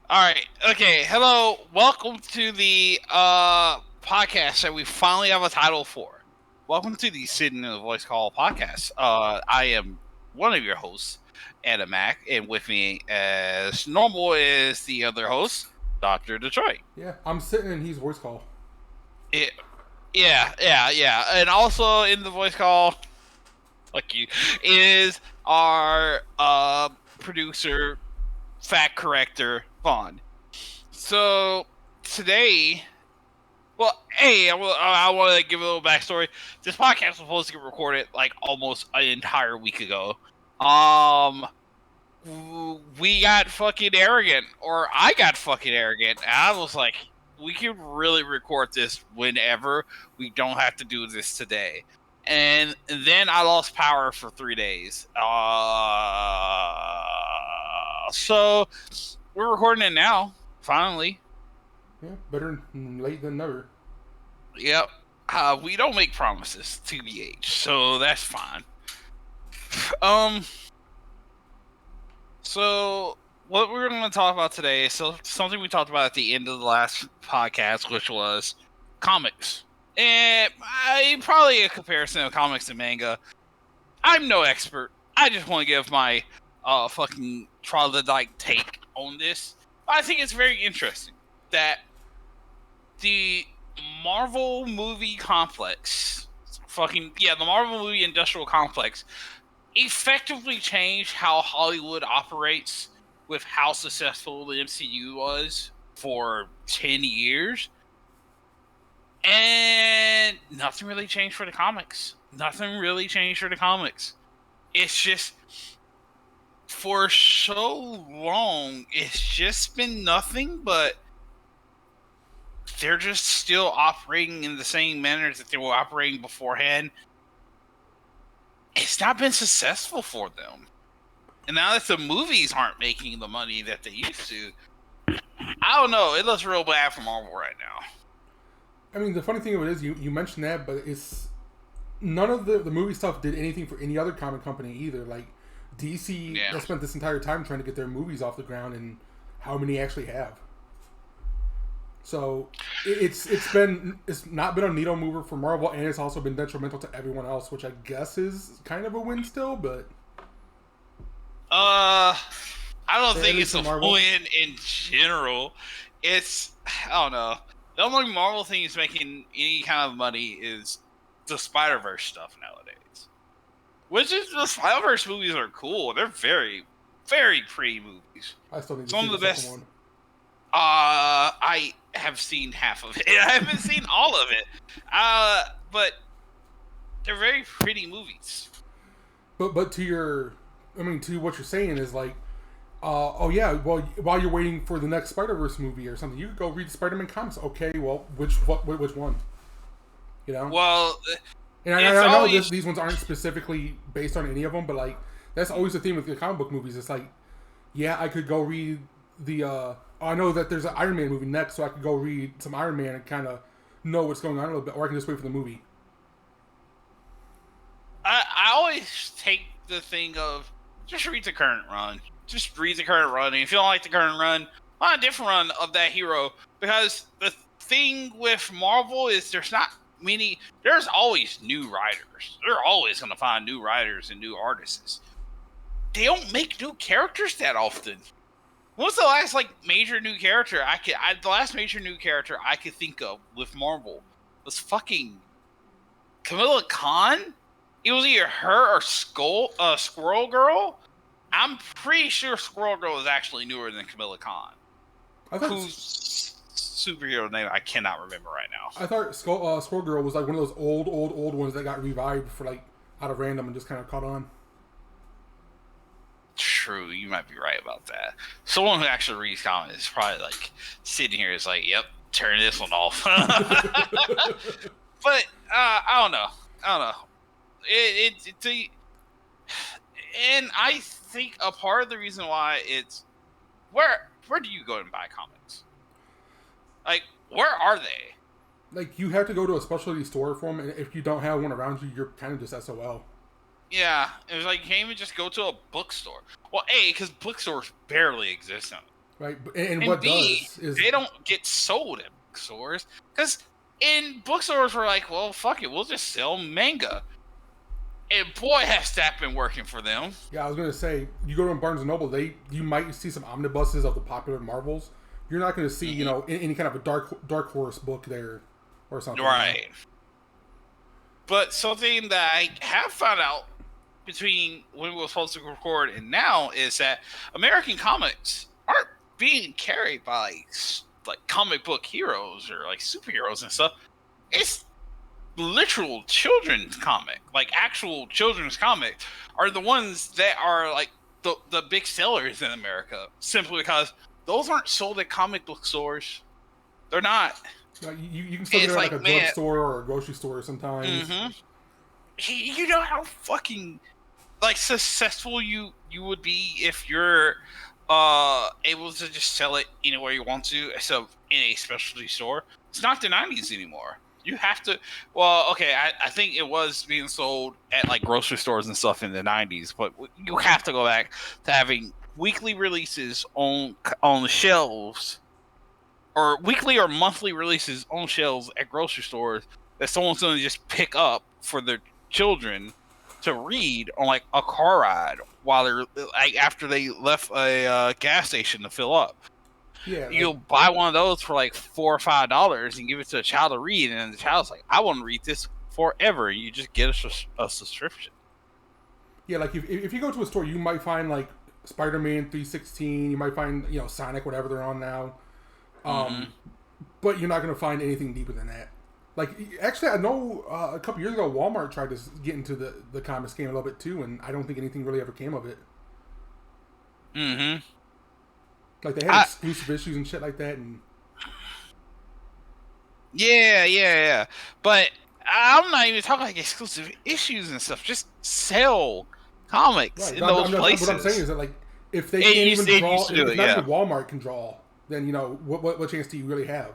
All right. Okay. Hello. Welcome to the podcast that we finally have a title for. Welcome to the Sittin in the Voicecall podcast. I am one of your hosts, AnaMack, and with me, as normal, is the other host, DrDtroit. Yeah, I'm sitting and he's voice call. It, yeah. And also in the voice call, fuck you, is our producer, fact corrector, Vaughn. So today, well, hey, I want to give a little backstory. This podcast was supposed to get recorded like almost an entire week ago. Um, we got fucking arrogant, or I got fucking arrogant. And I was like, we can really record this whenever. We don't have to do this today. And then I lost power for 3 days. So we're recording it now. Finally. Yeah, better late than never. Yep. We don't make promises, TBH, so that's fine. Um. So what we're going to talk about today is something we talked about at the end of the last podcast, which was comics, and probably a comparison of comics and manga. I'm no expert. I just want to give my fucking troglodyte take on this. I think it's very interesting that the Marvel movie complex, the Marvel movie industrial complex, effectively changed how Hollywood operates with how successful the MCU was for 10 years. And nothing really changed for the comics. It's just, for so long, it's just been nothing but they're just still operating in the same manner that they were operating beforehand. It's not been successful for them. And now that the movies aren't making the money that they used to, I don't know. It looks real bad for Marvel right now. I mean, the funny thing of it is, you mentioned that, but it's none of the movie stuff did anything for any other comic company either. Like DC has spent this entire time trying to get their movies off the ground, and how many actually have? So it's not been a needle mover for Marvel, and it's also been detrimental to everyone else, which I guess is kind of a win still. But I don't think it's a win in general. It's, I don't know. The only Marvel thing is making any kind of money is the Spider-Verse stuff nowadays. Which is, the Spider-Verse movies are cool. They're very, very pretty movies. I still need to Some see of the best. One. I have seen half of it. I haven't seen all of it. But they're very pretty movies. But to what you're saying is like, oh yeah, well, while you're waiting for the next Spider-Verse movie or something, you could go read the Spider-Man comics. Okay, well, which one? You know? Well, and I know these ones aren't specifically based on any of them, but like that's always the theme with the comic book movies. It's like, yeah, I could go read the. I know that there's an Iron Man movie next, so I could go read some Iron Man and kind of know what's going on a little bit, or I can just wait for the movie. I always take the thing of just read the current run. Just read the current run, and if you don't like the current run, find a different run of that hero. Because the thing with Marvel is there's always new writers. They're always going to find new writers and new artists. They don't make new characters that often. What's the last major new character the last major new character I could think of with Marvel was fucking Camilla Khan? It was either her or Squirrel Girl. I'm pretty sure Squirrel Girl is actually newer than Camilla Khan. Whose superhero name I cannot remember right now. I thought Squirrel Girl was like one of those old ones that got revived for like out of random and just kind of caught on. True, you might be right about that. Someone who actually reads comics is probably like sitting here is like, yep, turn this one off. But I don't know. And I think a part of the reason why it's where do you go and buy comics? Like, where are they? Like, you have to go to a specialty store for them, and if you don't have one around you, you're kind of just SOL. Yeah, it was like you can't even just go to a bookstore. Well, because bookstores barely exist Right, and what B, does is they don't get sold at bookstores because in bookstores we're like, well, fuck it, we'll just sell manga. And boy, has that been working for them. yeah. I was gonna say, you go to Barnes and Noble, you might see some omnibuses of the popular Marvels. You're not gonna see, any kind of a dark horse book there or something. Right. But something that I have found out between when we were supposed to record and now is that American comics aren't being carried by like comic book heroes or like superheroes and stuff. It's literal children's comic, like actual children's comic, are the ones that are like the big sellers in America, simply because those aren't sold at comic book stores. They're not. You can still get it at like a drugstore or a grocery store sometimes. Mm-hmm. You know how fucking like successful you would be if you're able to just sell it anywhere you want to, except in a specialty store. It's not the 90s anymore. You have to. Well, okay, I think it was being sold at like grocery stores and stuff in the 90s, but you have to go back to having weekly releases on the shelves, or weekly or monthly releases on shelves at grocery stores that someone's going to just pick up for their children to read on like a car ride while they're like after they left a gas station to fill up. Yeah, you'll buy one of those for like $4 or $5 and give it to a child to read, and the child's like, "I want to read this forever." You just get a subscription. Yeah, like if you go to a store, you might find like Spider-Man 316. You might find Sonic, whatever they're on now. But you're not going to find anything deeper than that. Like, actually, I know a couple years ago, Walmart tried to get into the comics game a little bit too, and I don't think anything really ever came of it. Mm-hmm. Like, they had exclusive issues and shit like that, and yeah. But I'm not even talking like exclusive issues and stuff. Just sell comics in those places. What I'm saying is that, like, if they can't even draw, if not even Walmart can draw, then what chance do you really have?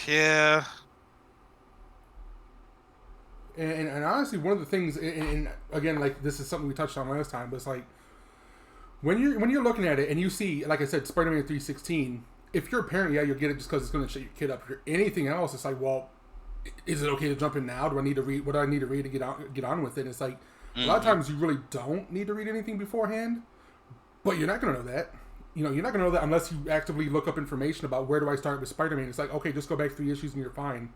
Yeah. And honestly, one of the things, and again, like, this is something we touched on last time, but it's like, when you're looking at it and you see, like I said, Spider-Man 316, if you're a parent, yeah, you'll get it just because it's going to shut your kid up. If you're anything else, it's like, well, is it okay to jump in now? Do I need to read? What do I need to read to get on with it? And it's like, a lot of times you really don't need to read anything beforehand, but you're not going to know that. You're not going to know that unless you actively look up information about where do I start with Spider-Man. It's like, okay, just go back 3 issues and you're fine.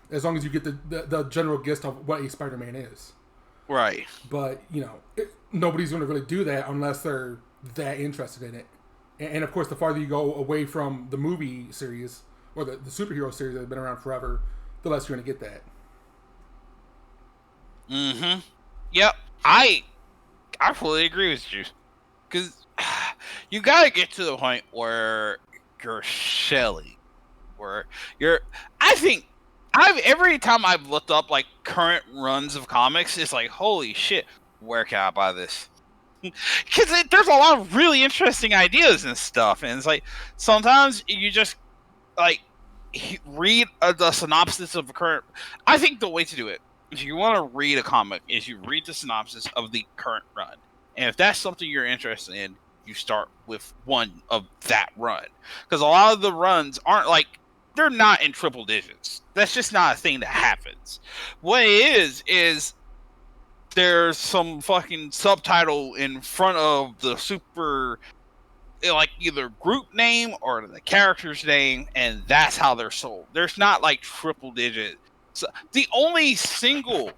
As long as you get the general gist of what a Spider-Man is. Right. But, nobody's going to really do that unless they're that interested in it. And of course, the farther you go away from the movie series, or the superhero series that have been around forever, the less you're going to get that. Mm-hmm. Yep. I fully agree with you. Because you got to get to the point where you're selling. Where you're... I think... every time I've looked up like current runs of comics, it's like, holy shit, where can I buy this? Because there's a lot of really interesting ideas and stuff, and it's like sometimes you just like read the synopsis of a current. I think the way to do it, if you want to read a comic, is you read the synopsis of the current run, and if that's something you're interested in, you start with one of that run, because a lot of the runs aren't like. They're not in triple digits. That's just not a thing that happens. What it is there's some fucking subtitle in front of the super, like, either group name or the character's name, and that's how they're sold. There's not like triple digit. So the only single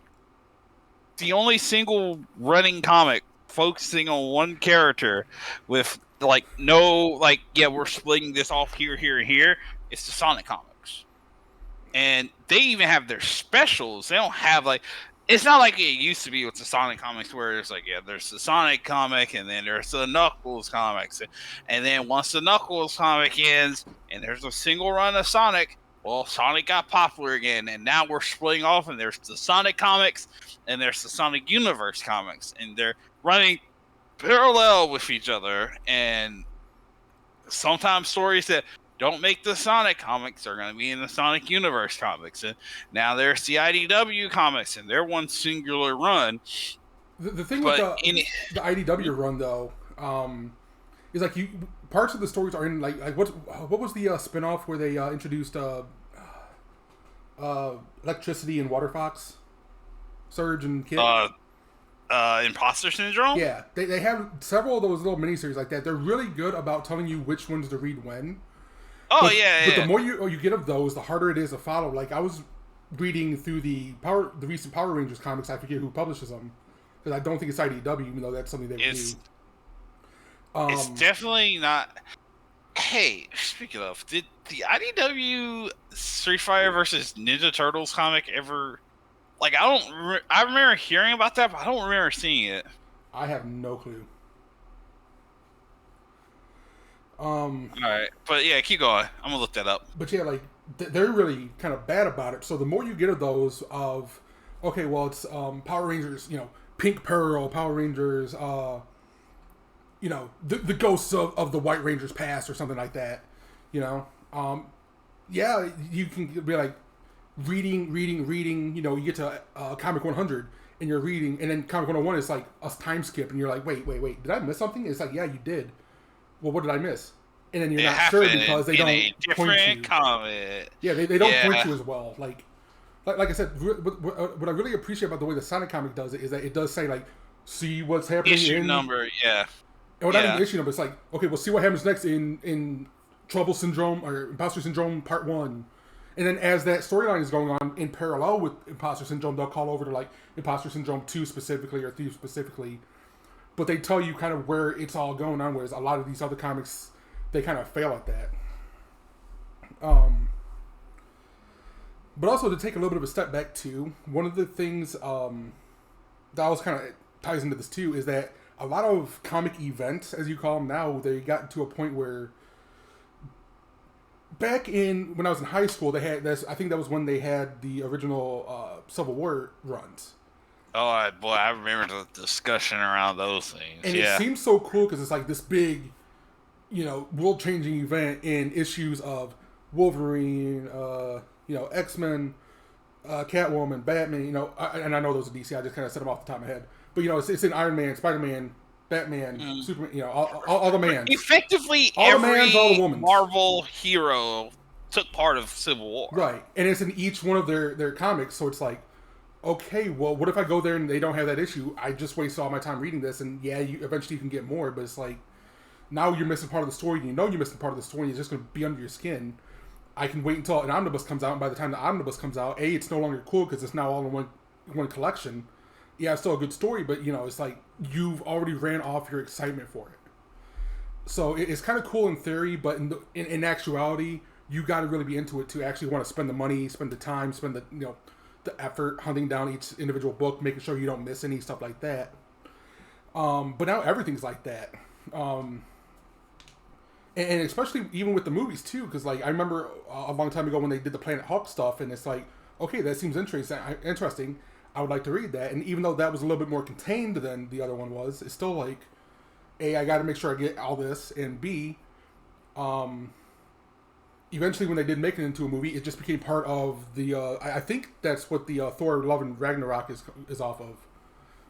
running comic focusing on one character with like no like we're splitting this off here, and here. It's the Sonic comics, and they even have their specials. They don't have like, it's not like it used to be with the Sonic comics where it's like, there's the Sonic comic and then there's the Knuckles comics, and then once the Knuckles comic ends and there's a single run of Sonic, well, Sonic got popular again, and now we're splitting off, and there's the Sonic comics and there's the Sonic Universe comics, and they're running parallel with each other, and sometimes stories that don't make the Sonic comics are going to be in the Sonic Universe comics. And now there's the IDW comics, and they're one singular run. The thing with the IDW run, though, Is like parts of the stories are in like what was the spinoff where they introduced electricity and Water Fox, Surge and Kit. Imposter Syndrome? Yeah, they have several of those little miniseries like that. They're really good about telling you which ones to read when. Oh, But the more you get of those, the harder it is to follow. Like, I was reading through the recent Power Rangers comics. I forget who publishes them. Because I don't think it's IDW, even though that's something they would do. It's definitely not... Hey, speaking of, did the IDW Street Fighter versus Ninja Turtles comic ever... Like, I remember hearing about that, but I don't remember seeing it. I have no clue. Alright, but yeah, keep going. I'm gonna look that up. But yeah, like, they're really kind of bad about it. So the more you get of those okay, well, it's Power Rangers, Pink Pearl, Power Rangers, the ghosts of the White Rangers past or something like that, yeah, you can be like reading, you get to Comic 100 and you're reading, and then Comic 101 is like a time skip and you're like, wait, did I miss something? It's like, yeah, you did. Well, what did I miss? And then you're not sure because they don't point you. Comment. Yeah, they don't point you as well. Like I said, what I really appreciate about the way the Sonic comic does it is that it does say, like, see what's happening issue number, yeah. And not even issue number, it's like, okay, we'll see what happens next in Trouble Syndrome or Imposter Syndrome Part 1. And then as that storyline is going on in parallel with Imposter Syndrome, they'll call over to like Imposter Syndrome 2 specifically or 3 specifically. But they tell you kind of where it's all going on, whereas a lot of these other comics, they kind of fail at that. But also to take a little bit of a step back too, one of the things that also kind of ties into this too is that a lot of comic events, as you call them now, they got to a point where back in when I was in high school, they had this. I think that was when they had the original Civil War runs. Oh boy, I remember the discussion around those things. And it seems so cool because it's like this big, world-changing event in issues of Wolverine, X-Men, Catwoman, Batman. And I know those are DC. I just kind of said them off the top of my head. But it's in Iron Man, Spider-Man, Batman, Superman. All the mans. Effectively, all every the mans, all the women. Marvel hero took part of Civil War. Right, and it's in each one of their comics. So it's like, okay, well, what if I go there and they don't have that issue? I just waste all my time reading this, and yeah, eventually you can get more, but it's like, now you're missing part of the story, and you're missing part of the story, and it's just going to be under your skin. I can wait until an omnibus comes out, and by the time the omnibus comes out, it's no longer cool because it's now all in one collection. Yeah, it's still a good story, but, it's like, you've already ran off your excitement for it. So it's kind of cool in theory, but in actuality, you got to really be into it to actually want to spend the money, spend the time, spend the, the effort hunting down each individual book, making sure you don't miss any, stuff like that. But now everything's like that. And especially even with the movies too, because like I remember a long time ago when they did the Planet Hulk stuff, and it's like, okay, that seems interesting. I would like to read that. And even though that was a little bit more contained than the other one was, it's still like, A, I got to make sure I get all this, and B, eventually when they did make it into a movie, it just became part of the, I think that's what the Thor Love and Ragnarok is off of,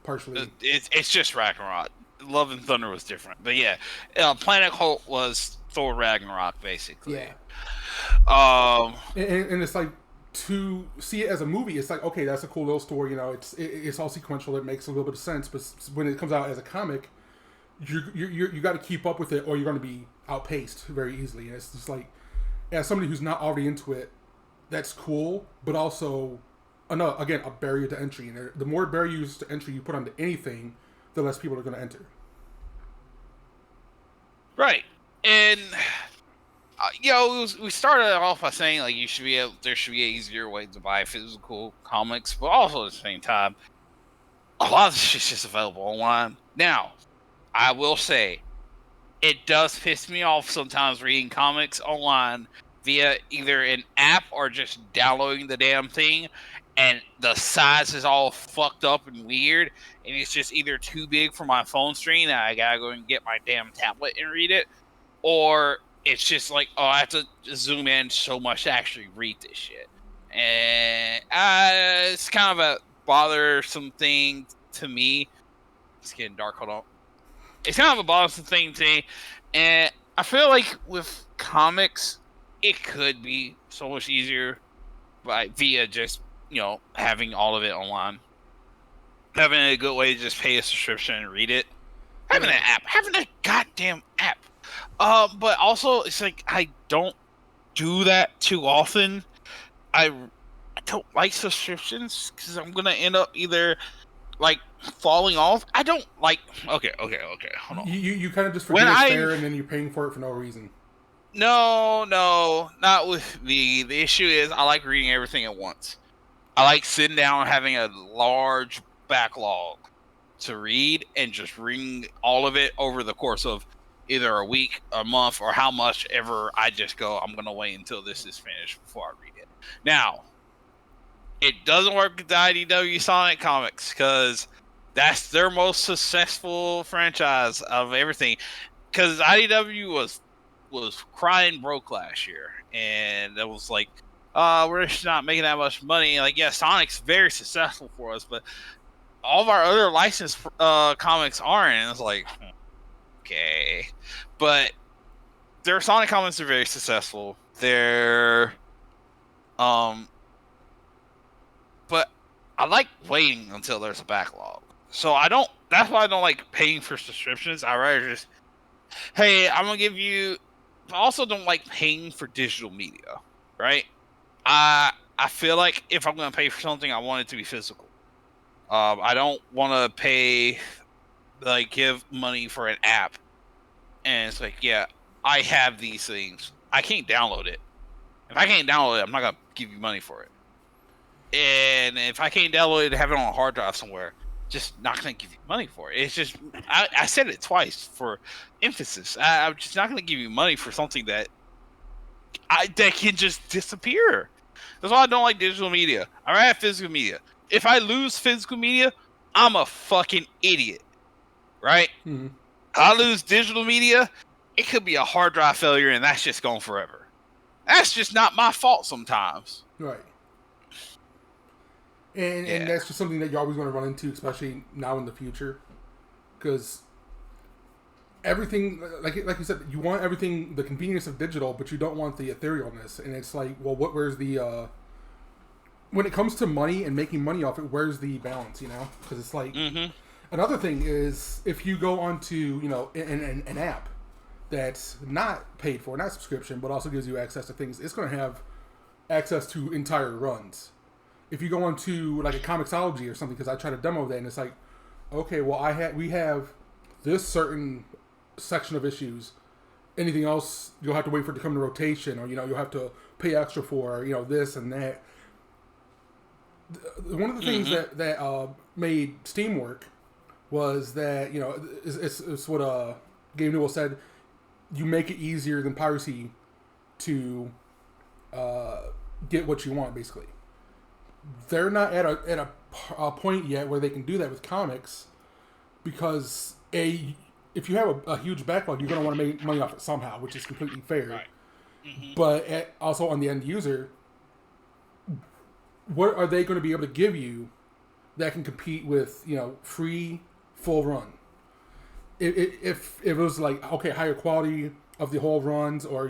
partially. It's just Ragnarok. Love and Thunder was different. But yeah, Planet Hulk was Thor Ragnarok, basically. Yeah. And it's like, to see it as a movie, it's like, okay, that's a cool little story. It's all sequential. It makes a little bit of sense. But when it comes out as a comic, you got to keep up with it, or you're going to be outpaced very easily. And it's just like, as somebody who's not already into it, that's cool. But also, again, a barrier to entry. And the more barriers to entry you put onto anything, the less people are going to enter. Right, and. We started off by saying like there should be an easier way to buy physical comics, but also at the same time, a lot of this shit's just available online. Now, I will say, it does piss me off sometimes reading comics online via either an app or just downloading the damn thing, and the size is all fucked up and weird, and it's just either too big for my phone screen and I gotta go and get my damn tablet and read it, or it's just like, I have to zoom in so much to actually read this shit. And it's kind of a bothersome thing to me. It's getting dark, hold on. it's kind of a bothersome thing to me, and I feel like with comics, it could be so much easier, via just having all of it online, having a good way to just pay a subscription and read it, having an app, having a goddamn app. But also it's like I don't do that too often. I don't like subscriptions because I'm gonna end up either like falling off. I don't like. Okay. Hold on. You kind of just forget it's there, and then you're paying for it for no reason. No, not with me. The issue is I like reading everything at once. I like sitting down and having a large backlog to read and just reading all of it over the course of either a week, a month, or how much ever I just go, I'm going to wait until this is finished before I read it. Now, it doesn't work with the IDW Sonic comics because that's their most successful franchise of everything. Because IDW was crying broke last year, and it was like, we're just not making that much money. Like, yeah, Sonic's very successful for us, but all of our other licensed comics aren't. And it's like, okay, but their Sonic comics are very successful. They're, but I like waiting until there's a backlog. So I don't. That's why I don't like paying for subscriptions. I rather just, hey, I'm gonna give you. I also don't like paying for digital media, right? I feel like if I'm gonna pay for something, I want it to be physical. I don't want to pay, like, give money for an app, and it's like, yeah, I have these things. I can't download it. If I can't download it, I'm not gonna give you money for it. And if I can't download it, have it on a hard drive somewhere, just not gonna give you money for it. It's just, I said it twice for emphasis. I'm just not gonna give you money for something that can just disappear. That's why I don't like digital media. I rather have physical media. If I lose physical media, I'm a fucking idiot, right? Mm-hmm. I lose digital media, it could be a hard drive failure, and that's just gone forever. That's just not my fault sometimes. Right. And that's just something that you're always going to run into, especially now in the future, because everything, like you said, you want everything, the convenience of digital, but you don't want the etherealness. And it's like, well, where's the when it comes to money and making money off it, where's the balance? Because it's like, another thing is if you go onto an app that's not paid for, not subscription, but also gives you access to things, it's going to have access to entire runs. If you go onto like a Comixology or something, because I try to demo that, and it's like, okay, well, we have this certain section of issues. Anything else, you'll have to wait for it to come to rotation, or you'll have to pay extra for this and that. One of the things that made Steam work was that it's what Gabe Newell said. You make it easier than piracy to get what you want, basically. They're not at a point yet where they can do that with comics, because if you have a huge backlog, you're going to want to make money off it somehow, which is completely fair. Right. Mm-hmm. But also on the end user, what are they going to be able to give you that can compete with free full run? If it was like, okay, higher quality of the whole runs, or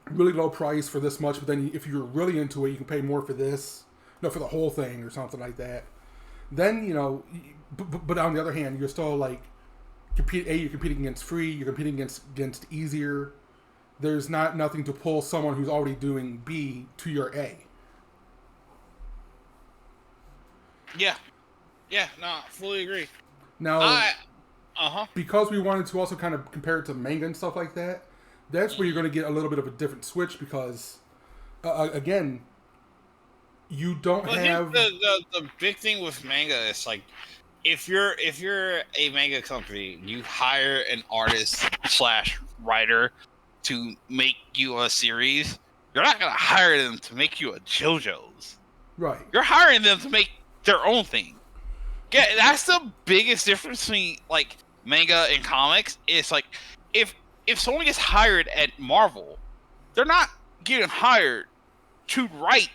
really low price for this much, but then if you're really into it, you can pay more for this, for the whole thing or something like that. Then but on the other hand, you're still like you're competing against free, you're competing against easier. There's nothing to pull someone who's already doing B to your A. Yeah, no, I fully agree. Now, because we wanted to also kind of compare it to manga and stuff like that, that's where you're going to get a little bit of a different switch, because, again, you don't have... The big thing with manga is, like, if you're a manga company, you hire an artist / writer to make you a series, you're not going to hire them to make you a JoJo's. Right. You're hiring them to make their own thing. Yeah, that's the biggest difference between, like, manga and comics. It's like, if someone gets hired at Marvel, they're not getting hired to write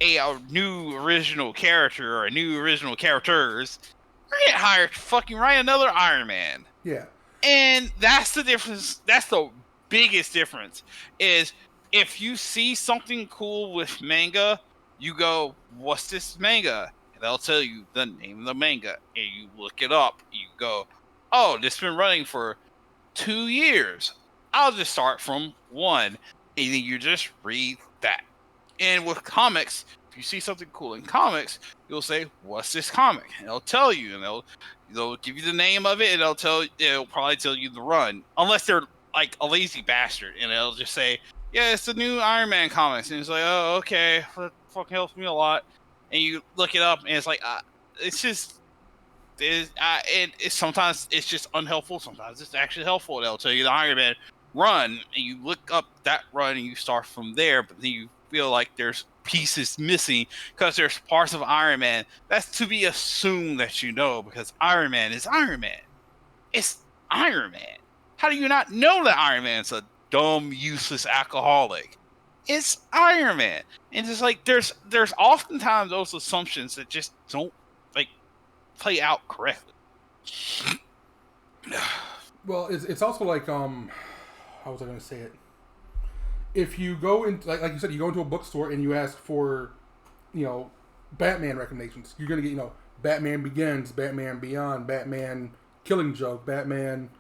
a new original character or a new original characters. get hired to fucking write another Iron Man. Yeah. And that's the difference. That's the biggest difference. Is if you see something cool with manga, you go, "What's this manga?" And they'll tell you the name of the manga, and you look it up. You go, "Oh, this has been running for 2 years. I'll just start from 1," and then you just read that. And with comics, if you see something cool in comics, you'll say, "What's this comic?" And they'll tell you, and they'll give you the name of it, and it'll probably tell you the run, unless they're like a lazy bastard, and it'll just say, "Yeah, it's the new Iron Man comics," and it's like, "Oh, okay, that fucking helps me a lot." And you look it up, and it's like, it's just. Sometimes it's just unhelpful. Sometimes it's actually helpful. They'll tell you the Iron Man run, and you look up that run, and you start from there. But then you feel like there's pieces missing because there's parts of Iron Man that's to be assumed that you know, because Iron Man is Iron Man. It's Iron Man. How do you not know that Iron Man's a dumb, useless alcoholic? It's Iron Man, and it's like there's oftentimes those assumptions that just don't like play out correctly. Well, it's also like how was I going to say it? If you go in, like you said, you go into a bookstore and you ask for, Batman recommendations, you're going to get, Batman Begins, Batman Beyond, Batman Killing Joke, Batman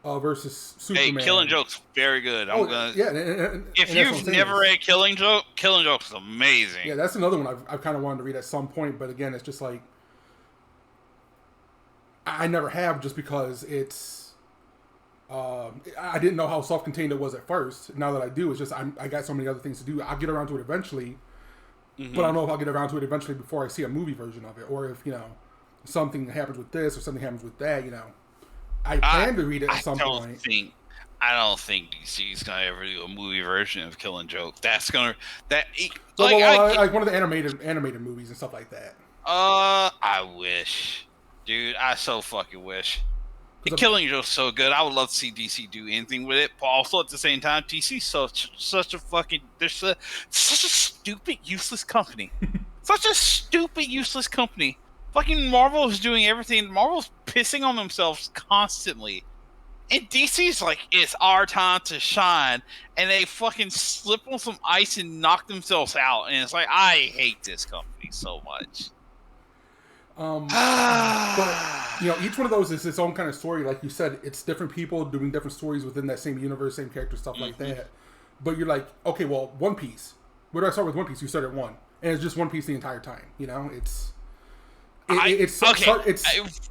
versus Superman. Hey, Killing Joke's very good. If and you've never read Killing Joke's amazing. Yeah, that's another one I've kind of wanted to read at some point, but again, it's just like I never have, just because it's I didn't know how self-contained it was at first. Now that I do, it's just I got so many other things to do. I'll get around to it eventually, but I don't know if I'll get around to it eventually before I see a movie version of it, or if something happens with this or something happens with that. I plan to read it at some point. I don't think DC's gonna ever do a movie version of Killing Joke. That's gonna like one of the animated movies and stuff like that. I wish. Dude, I so fucking wish. Killing Joke's so good. I would love to see DC do anything with it. But also at the same time, DC's such a fucking such a stupid, useless company. Such a stupid, useless company. Fucking Marvel is doing everything. Marvel's pissing on themselves constantly. And DC's like, it's our time to shine. And they fucking slip on some ice and knock themselves out. And it's like, I hate this company so much. But each one of those is its own kind of story. Like you said, it's different people doing different stories within that same universe, same character, stuff like that. But you're like, okay, well, One Piece. Where do I start with One Piece? You start at 1, and it's just One Piece the entire time.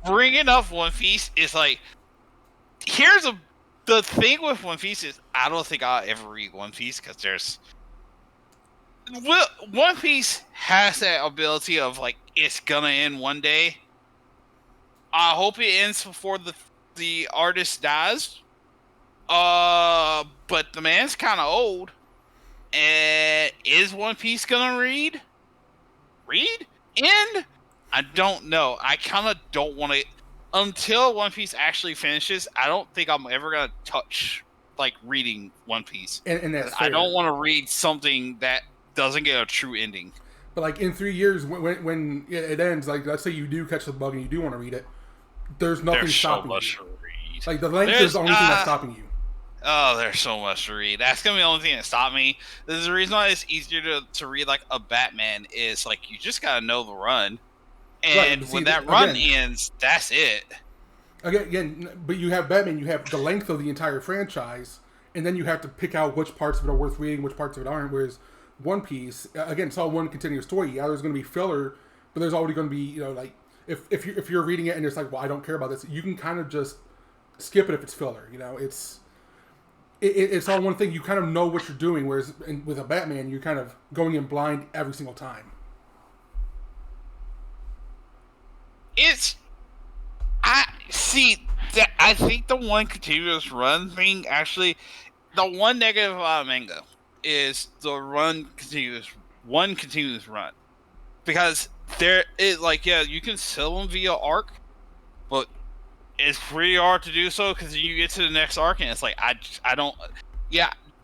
Bringing up One Piece is like, the thing with One Piece is I don't think I'll ever read One Piece, because One Piece has that ability of like, it's gonna end one day. I hope it ends before the artist dies. But the man's kind of old. And is One Piece gonna read? End? I don't know. I kind of don't want to. Until One Piece actually finishes, I don't think I'm ever gonna touch like reading One Piece. And that's fair. I don't want to read something that doesn't get a true ending. But like in 3 years, when it ends, like let's say you do catch the bug and you do want to read it, there's nothing stopping you. To read. Like the length is the only thing that's stopping you. Oh, there's so much to read. That's gonna be the only thing that stopped me. There's the reason why it's easier to read like a Batman is like you just gotta know the run, and when that run ends, that's it. Again, but you have Batman, you have the length of the entire franchise, and then you have to pick out which parts of it are worth reading, which parts of it aren't. Whereas One Piece, again, it's all one continuous story. Yeah, there's going to be filler, but there's already going to be, like, if you're reading it and it's like, well, I don't care about this, you can kind of just skip it if it's filler. It's all one thing. You kind of know what you're doing, whereas with a Batman, you're kind of going in blind every single time. I think the one continuous run thing, actually, the one negative about manga is the continuous run, because you can sell them via arc, but it's pretty hard to do so because you get to the next arc and it's like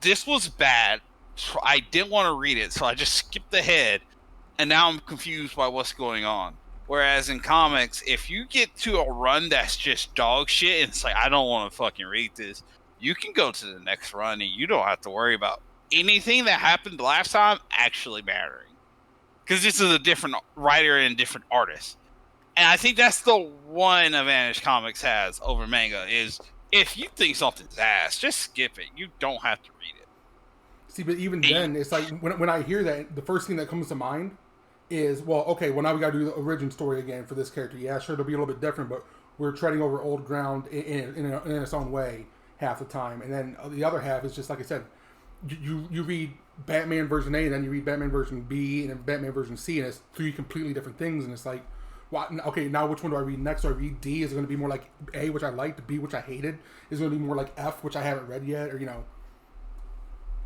this was bad, I didn't want to read it, so I just skipped ahead, and now I'm confused by what's going on. Whereas in comics, if you get to a run that's just dog shit and it's like, I don't want to fucking read this, you can go to the next run and you don't have to worry about anything that happened last time actually mattering. Because this is a different writer and a different artist. And I think that's the one advantage comics has over manga is if you think something's ass, just skip it. You don't have to read it. See, but even then, it's like when I hear that, the first thing that comes to mind is, well, okay, well now we got to do the origin story again for this character. Yeah, sure, it'll be a little bit different, but we're treading over old ground in its own way half the time. And then the other half is just, like I said, you read Batman version A, and then you read Batman version B, and then Batman version C, and it's 3 completely different things, and it's like, well, okay, now which one do I read next? Do I read D? Is it going to be more like A, which I liked, B, which I hated? Is it going to be more like F, which I haven't read yet? Or, you know...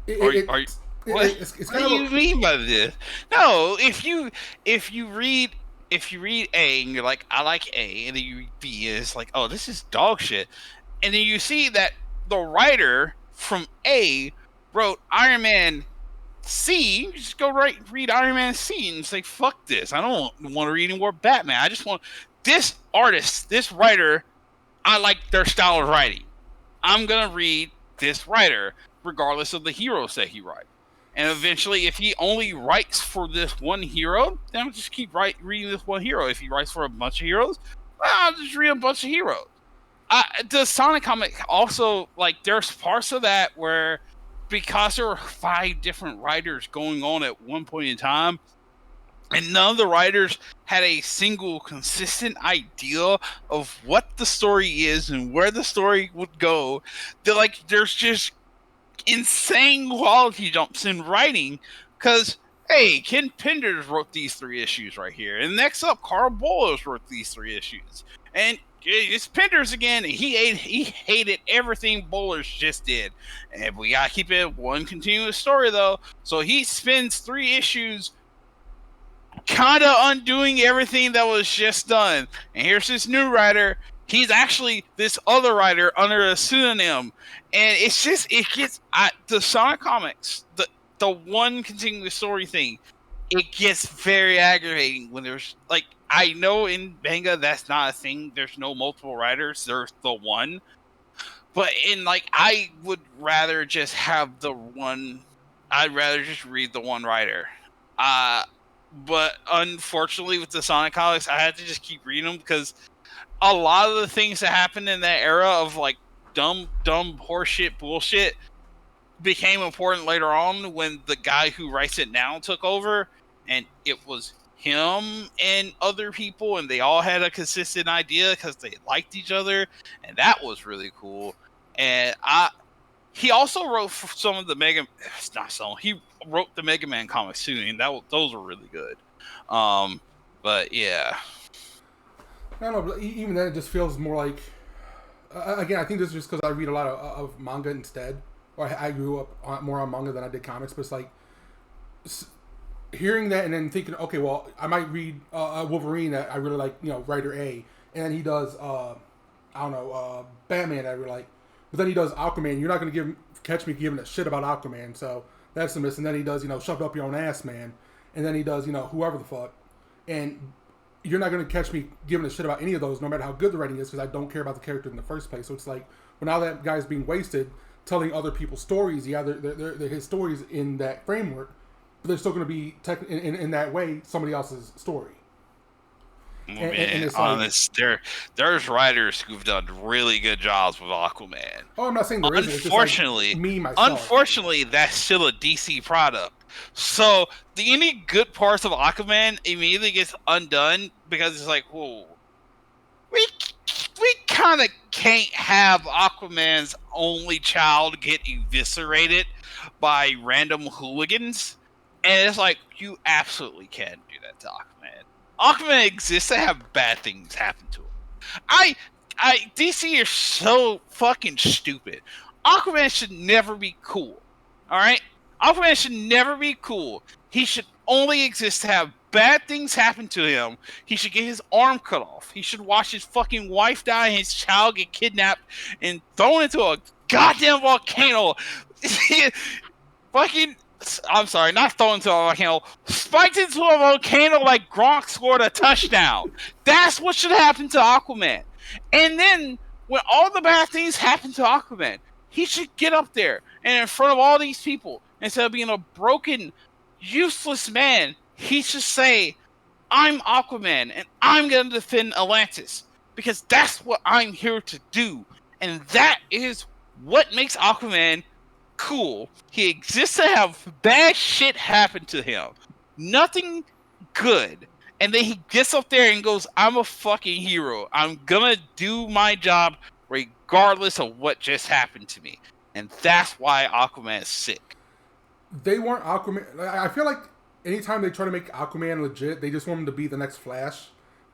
What do you mean by this? No, if you read A and you're like, I like A, and then you read B and it's like, oh, this is dog shit, and then you see that the writer from A wrote Iron Man C, you just go read Iron Man C and say, fuck this. I don't want to read any more Batman. I just want this artist, this writer, I like their style of writing. I'm gonna read this writer regardless of the heroes that he writes. And eventually, if he only writes for this one hero, then I'll just keep reading this one hero. If he writes for a bunch of heroes, well, I'll just read a bunch of heroes. The Sonic comic also, like, there's parts of that where, because there were 5 different writers going on at one point in time, and none of the writers had a single consistent idea of what the story is and where the story would go, there's just insane quality jumps in writing, because hey, Ken Penders wrote these 3 issues right here, and next up Carl Bolas wrote these 3 issues, and it's Penders again, and he hated everything Bolas just did, and we gotta keep it one continuous story though, so he spends 3 issues kind of undoing everything that was just done, and here's this new writer. He's actually this other writer under a pseudonym, and it's just, it gets, the Sonic comics, the one continuous story thing, it gets very aggravating when there's, like, I know in manga that's not a thing, there's no multiple writers, there's the one, but in, like, I would rather just have the one, I'd rather just read the one writer. But unfortunately with the Sonic comics, I had to just keep reading them, because a lot of the things that happened in that era of, like, dumb horseshit bullshit became important later on when the guy who writes it now took over, and it was him and other people, and they all had a consistent idea because they liked each other, and that was really cool. And he also wrote for some of the he wrote the Mega Man comics too, and those were really good. But yeah. I don't know, but even then it just feels more like, again, I think this is just because I read a lot of manga instead, or I grew up more on manga than I did comics, but it's like, hearing that and then thinking, okay, well, I might read Wolverine that I really like, you know, writer A, and then he does, Batman that I really like, but then he does Aquaman. You're not going to catch me giving a shit about Aquaman, so that's the miss. And then he does, shove it up your own ass, man, and then he does, whoever the fuck, and you're not going to catch me giving a shit about any of those, no matter how good the writing is, because I don't care about the character in the first place. So it's like, well, now that guy's being wasted telling other people's stories. Yeah, they're his stories in that framework, but they're still going to be in that way somebody else's story. And it's honest, like, there's writers who've done really good jobs with Aquaman. Oh, I'm not saying there isn't. It's unfortunately, just like me myself. Unfortunately, that's still a DC product. So any good parts of Aquaman immediately gets undone because it's like, whoa, we kind of can't have Aquaman's only child get eviscerated by random hooligans, and it's like, you absolutely can do that to Aquaman. Aquaman exists to have bad things happen to him. DC is so fucking stupid. Aquaman should never be cool. Alright? Aquaman should never be cool. He should only exist to have bad things happen to him. He should get his arm cut off. He should watch his fucking wife die and his child get kidnapped and thrown into a goddamn volcano. Fucking I'm sorry, not thrown into a volcano, spiked into a volcano like Gronk scored a touchdown. That's what should happen to Aquaman. And then when all the bad things happen to Aquaman, he should get up there and in front of all these people, instead of being a broken, useless man, he should say, I'm Aquaman and I'm going to defend Atlantis because that's what I'm here to do. And that is what makes Aquaman cool. He exists to have bad shit happen to him. Nothing good. And then he gets up there and goes, I'm a fucking hero. I'm gonna do my job regardless of what just happened to me. And that's why Aquaman is sick. They weren't Aquaman. I feel like anytime they try to make Aquaman legit, they just want him to be the next Flash.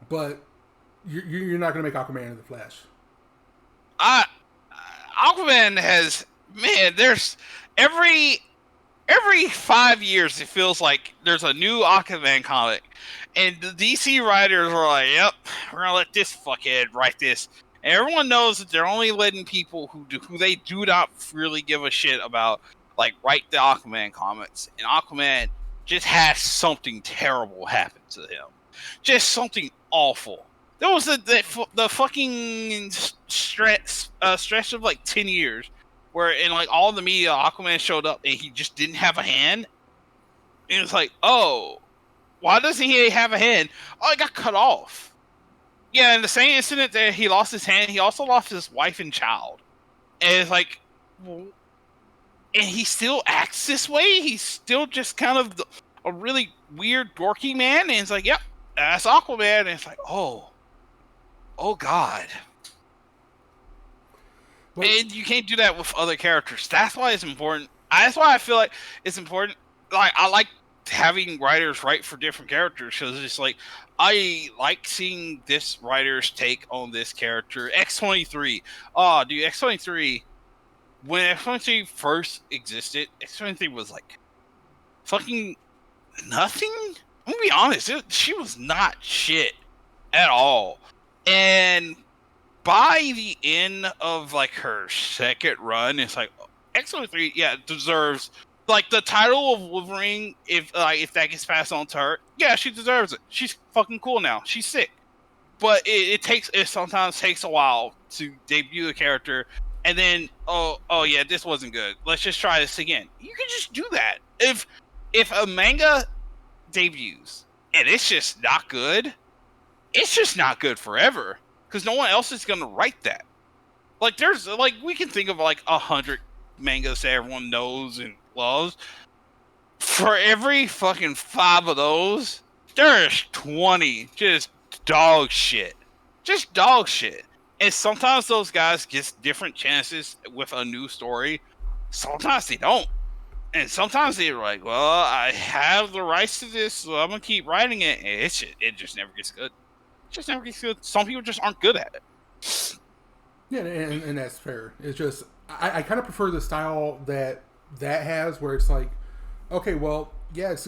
But you're not going to make Aquaman into the Flash. Aquaman has... Man, there's... Every 5 years, it feels like there's a new Aquaman comic. And the DC writers are like, yep, we're going to let this fuckhead write this. And everyone knows that they're only letting people who they do not really give a shit about, like, write the Aquaman comics. And Aquaman just has something terrible happen to him. Just something awful. There was the fucking stretch of, like, 10 years where in, like, all the media, Aquaman showed up and he just didn't have a hand. And it's like, oh, why doesn't he have a hand? Oh, he got cut off. Yeah, in the same incident that he lost his hand, he also lost his wife and child. And it's like, well, and he still acts this way? He's still just kind of a really weird, dorky man? And it's like, yep, that's Aquaman. And it's like, oh God. Well, and you can't do that with other characters. That's why it's important. That's why I feel like it's important. Like, I like having writers write for different characters because it's like I like seeing this writer's take on this character. X-23. Oh, dude, X-23. When X-23 first existed, X-23 was like fucking nothing. I'm gonna be honest, she was not shit at all. And by the end of like her second run, it's like X-23, yeah, deserves like the title of Wolverine. If that gets passed on to her, yeah, she deserves it. She's fucking cool now. She's sick, but it sometimes takes a while to debut a character, and then oh yeah, this wasn't good. Let's just try this again. You can just do that. If a manga debuts and it's just not good, it's just not good forever because no one else is gonna write that. Like there's like we can think of like 100 mangas that everyone knows and loves. For every fucking 5 of those, there's 20 just dog shit. Just dog shit. And sometimes those guys get different chances with a new story. Sometimes they don't. And sometimes they're like, well, I have the rights to this, so I'm going to keep writing it. And it just never gets good. It just never gets good. Some people just aren't good at it. Yeah, and that's fair. It's just, I kind of prefer the style that has, where it's like, okay, well, yes,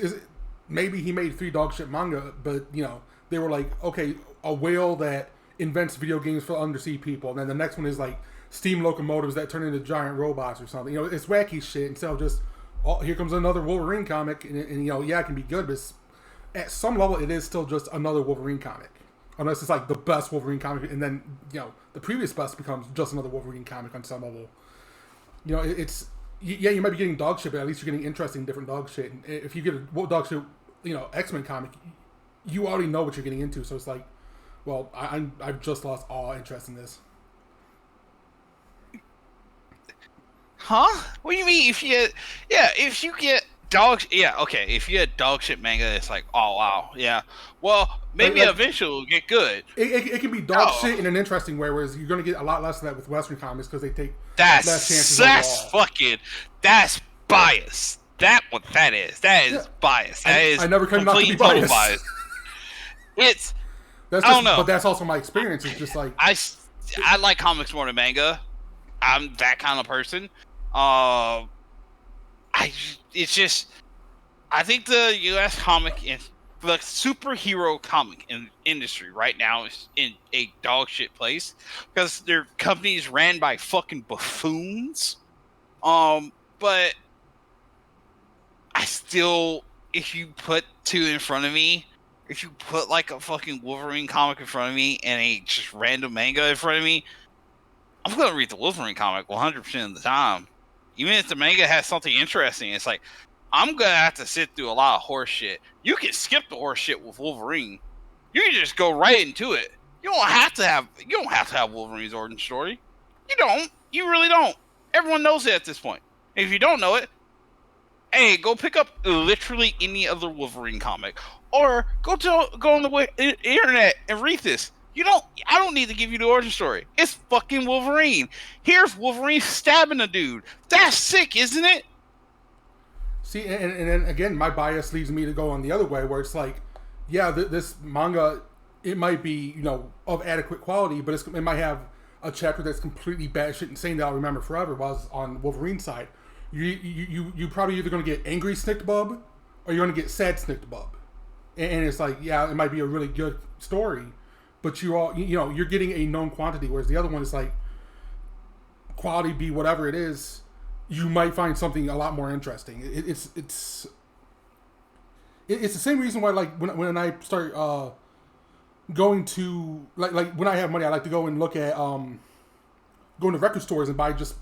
maybe he made 3 dog shit manga, but, you know, they were like, okay, a whale that invents video games for undersea people, and then the next one is like steam locomotives that turn into giant robots or something. You know, it's wacky shit instead of just, oh, here comes another Wolverine comic, and you know, yeah, it can be good, but at some level, it is still just another Wolverine comic. Unless it's like the best Wolverine comic, and then, you know, the previous best becomes just another Wolverine comic on some level. You know, it's, yeah, you might be getting dog shit, but at least you're getting interesting, different dog shit. And if you get a dog shit, you know, X-Men comic, you already know what you're getting into, so it's like, well, I've just lost all interest in this. Huh? What do you mean? If you get dog, yeah, okay. If you get dog shit manga, it's like, oh wow, yeah. Well, maybe like, eventually it'll get good. It can be dog shit in an interesting way, whereas you're gonna get a lot less of that with Western comics because they take less chances. That's bias. That what that is. That is bias. That is I never claimed not to be biased. It's. That's just, I don't know. But that's also my experience. It's just like I like comics more than manga. I'm that kind of person. It's just I think the U.S. comic and the superhero comic industry right now is in a dog shit place because their companies ran by fucking buffoons. But still, if you put two in front of me, if you put like a fucking Wolverine comic in front of me and a just random manga in front of me, I'm gonna read the Wolverine comic 100% of the time. Even if the manga has something interesting, it's like I'm gonna have to sit through a lot of horse shit. You can skip the horse shit with Wolverine. You can just go right into it. You don't have to have Wolverine's origin story. You don't. You really don't. Everyone knows it at this point. And if you don't know it, hey, go pick up literally any other Wolverine comic, or go on the internet and read this. I don't need to give you the origin story. It's fucking Wolverine. Here's Wolverine stabbing a dude. That's sick, isn't it? See, and then again, my bias leads me to go on the other way, where it's like, yeah, this manga, it might be, of adequate quality, but it might have a chapter that's completely batshit insane that I'll remember forever. While on Wolverine's side, you probably either going to get angry Snickbub or you're going to get sad Snickbub, and it's like, yeah, it might be a really good story, but you're getting a known quantity, whereas the other one is like, quality be whatever it is, you might find something a lot more interesting. It's the same reason why, like, when I start going to like when I have money, I like to go and look at going to record stores and buy just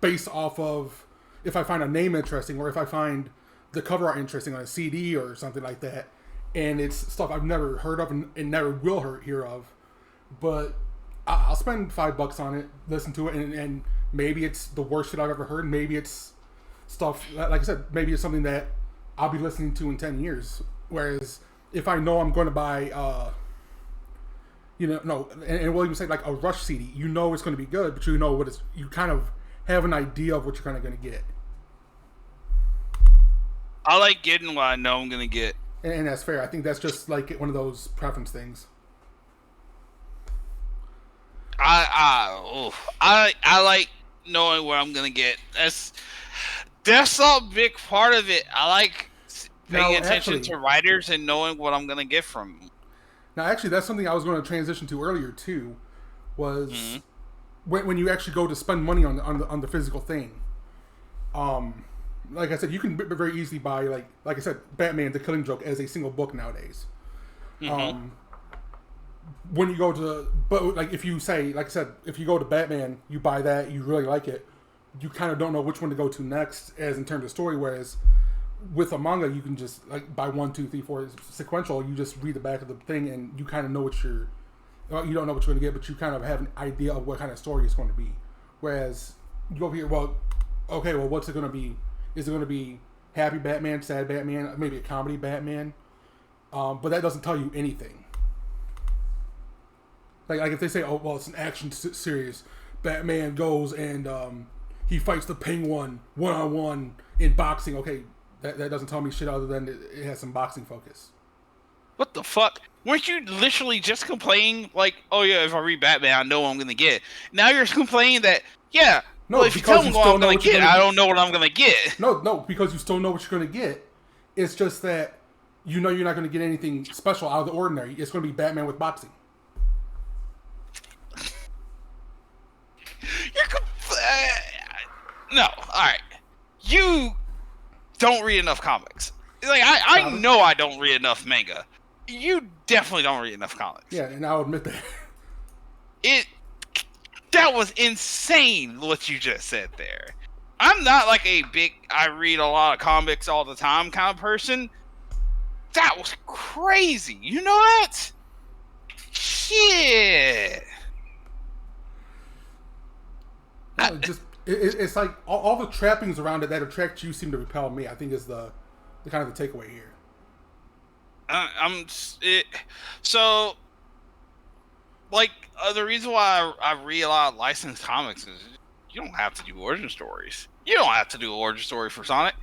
based off of if I find a name interesting or if I find the cover art interesting on a CD or something like that, and it's stuff I've never heard of and never will hear of, but I'll spend $5 on it, listen to it, and maybe it's the worst shit I've ever heard. Maybe it's stuff, like I said, maybe it's something that I'll be listening to in 10 years. Whereas if I know I'm going to buy, and we'll even say like a Rush CD, it's going to be good, but you kind of have an idea of what you're kind of going to get. I like getting what I know I'm going to get. And that's fair. I think that's just like one of those preference things. I like knowing what I'm going to get. That's a big part of it. I like paying attention to writers and knowing what I'm going to get from them. Now, actually, that's something I was going to transition to earlier, too, was when you actually go to spend money on the physical thing. Like I said, you can very easily buy, like I said, Batman, The Killing Joke as a single book nowadays. Mm-hmm. When you go to, but like if you say, like I said, if you go to Batman, you buy that, you really like it, you kind of don't know which one to go to next as in terms of story, whereas with a manga, you can just like buy 1, 2, 3, 4 sequential. You just read the back of the thing, and you kind of know you don't know what you're going to get, but you kind of have an idea of what kind of story it's going to be. Whereas you go over here, what's it going to be? Is it going to be happy Batman, sad Batman, maybe a comedy Batman? But that doesn't tell you anything. Like if they say, it's an action series, Batman goes and he fights the Penguin one-on-one in boxing. Okay, that doesn't tell me shit other than it has some boxing focus. What the fuck? Weren't you literally just complaining like, oh yeah, if I read Batman, I know what I'm gonna get? Now you're complaining that, yeah, no, if you tell me what I'm gonna get, I don't know what I'm gonna get. No, because you still know what you're gonna get. It's just that you're not gonna get anything special out of the ordinary. It's gonna be Batman with boxing. No, alright. You don't read enough comics. Like, I know I don't read enough manga. You definitely don't read enough comics. Yeah, and I'll admit that. That was insane what you just said there. I'm not like I read a lot of comics all the time kind of person. That was crazy. You know that? Shit. No, it's like all the trappings around it that attract you seem to repel me. I think is the kind of the takeaway here. So, like, the reason why I read a lot of licensed comics is you don't have to do origin stories. You don't have to do an origin story for Sonic.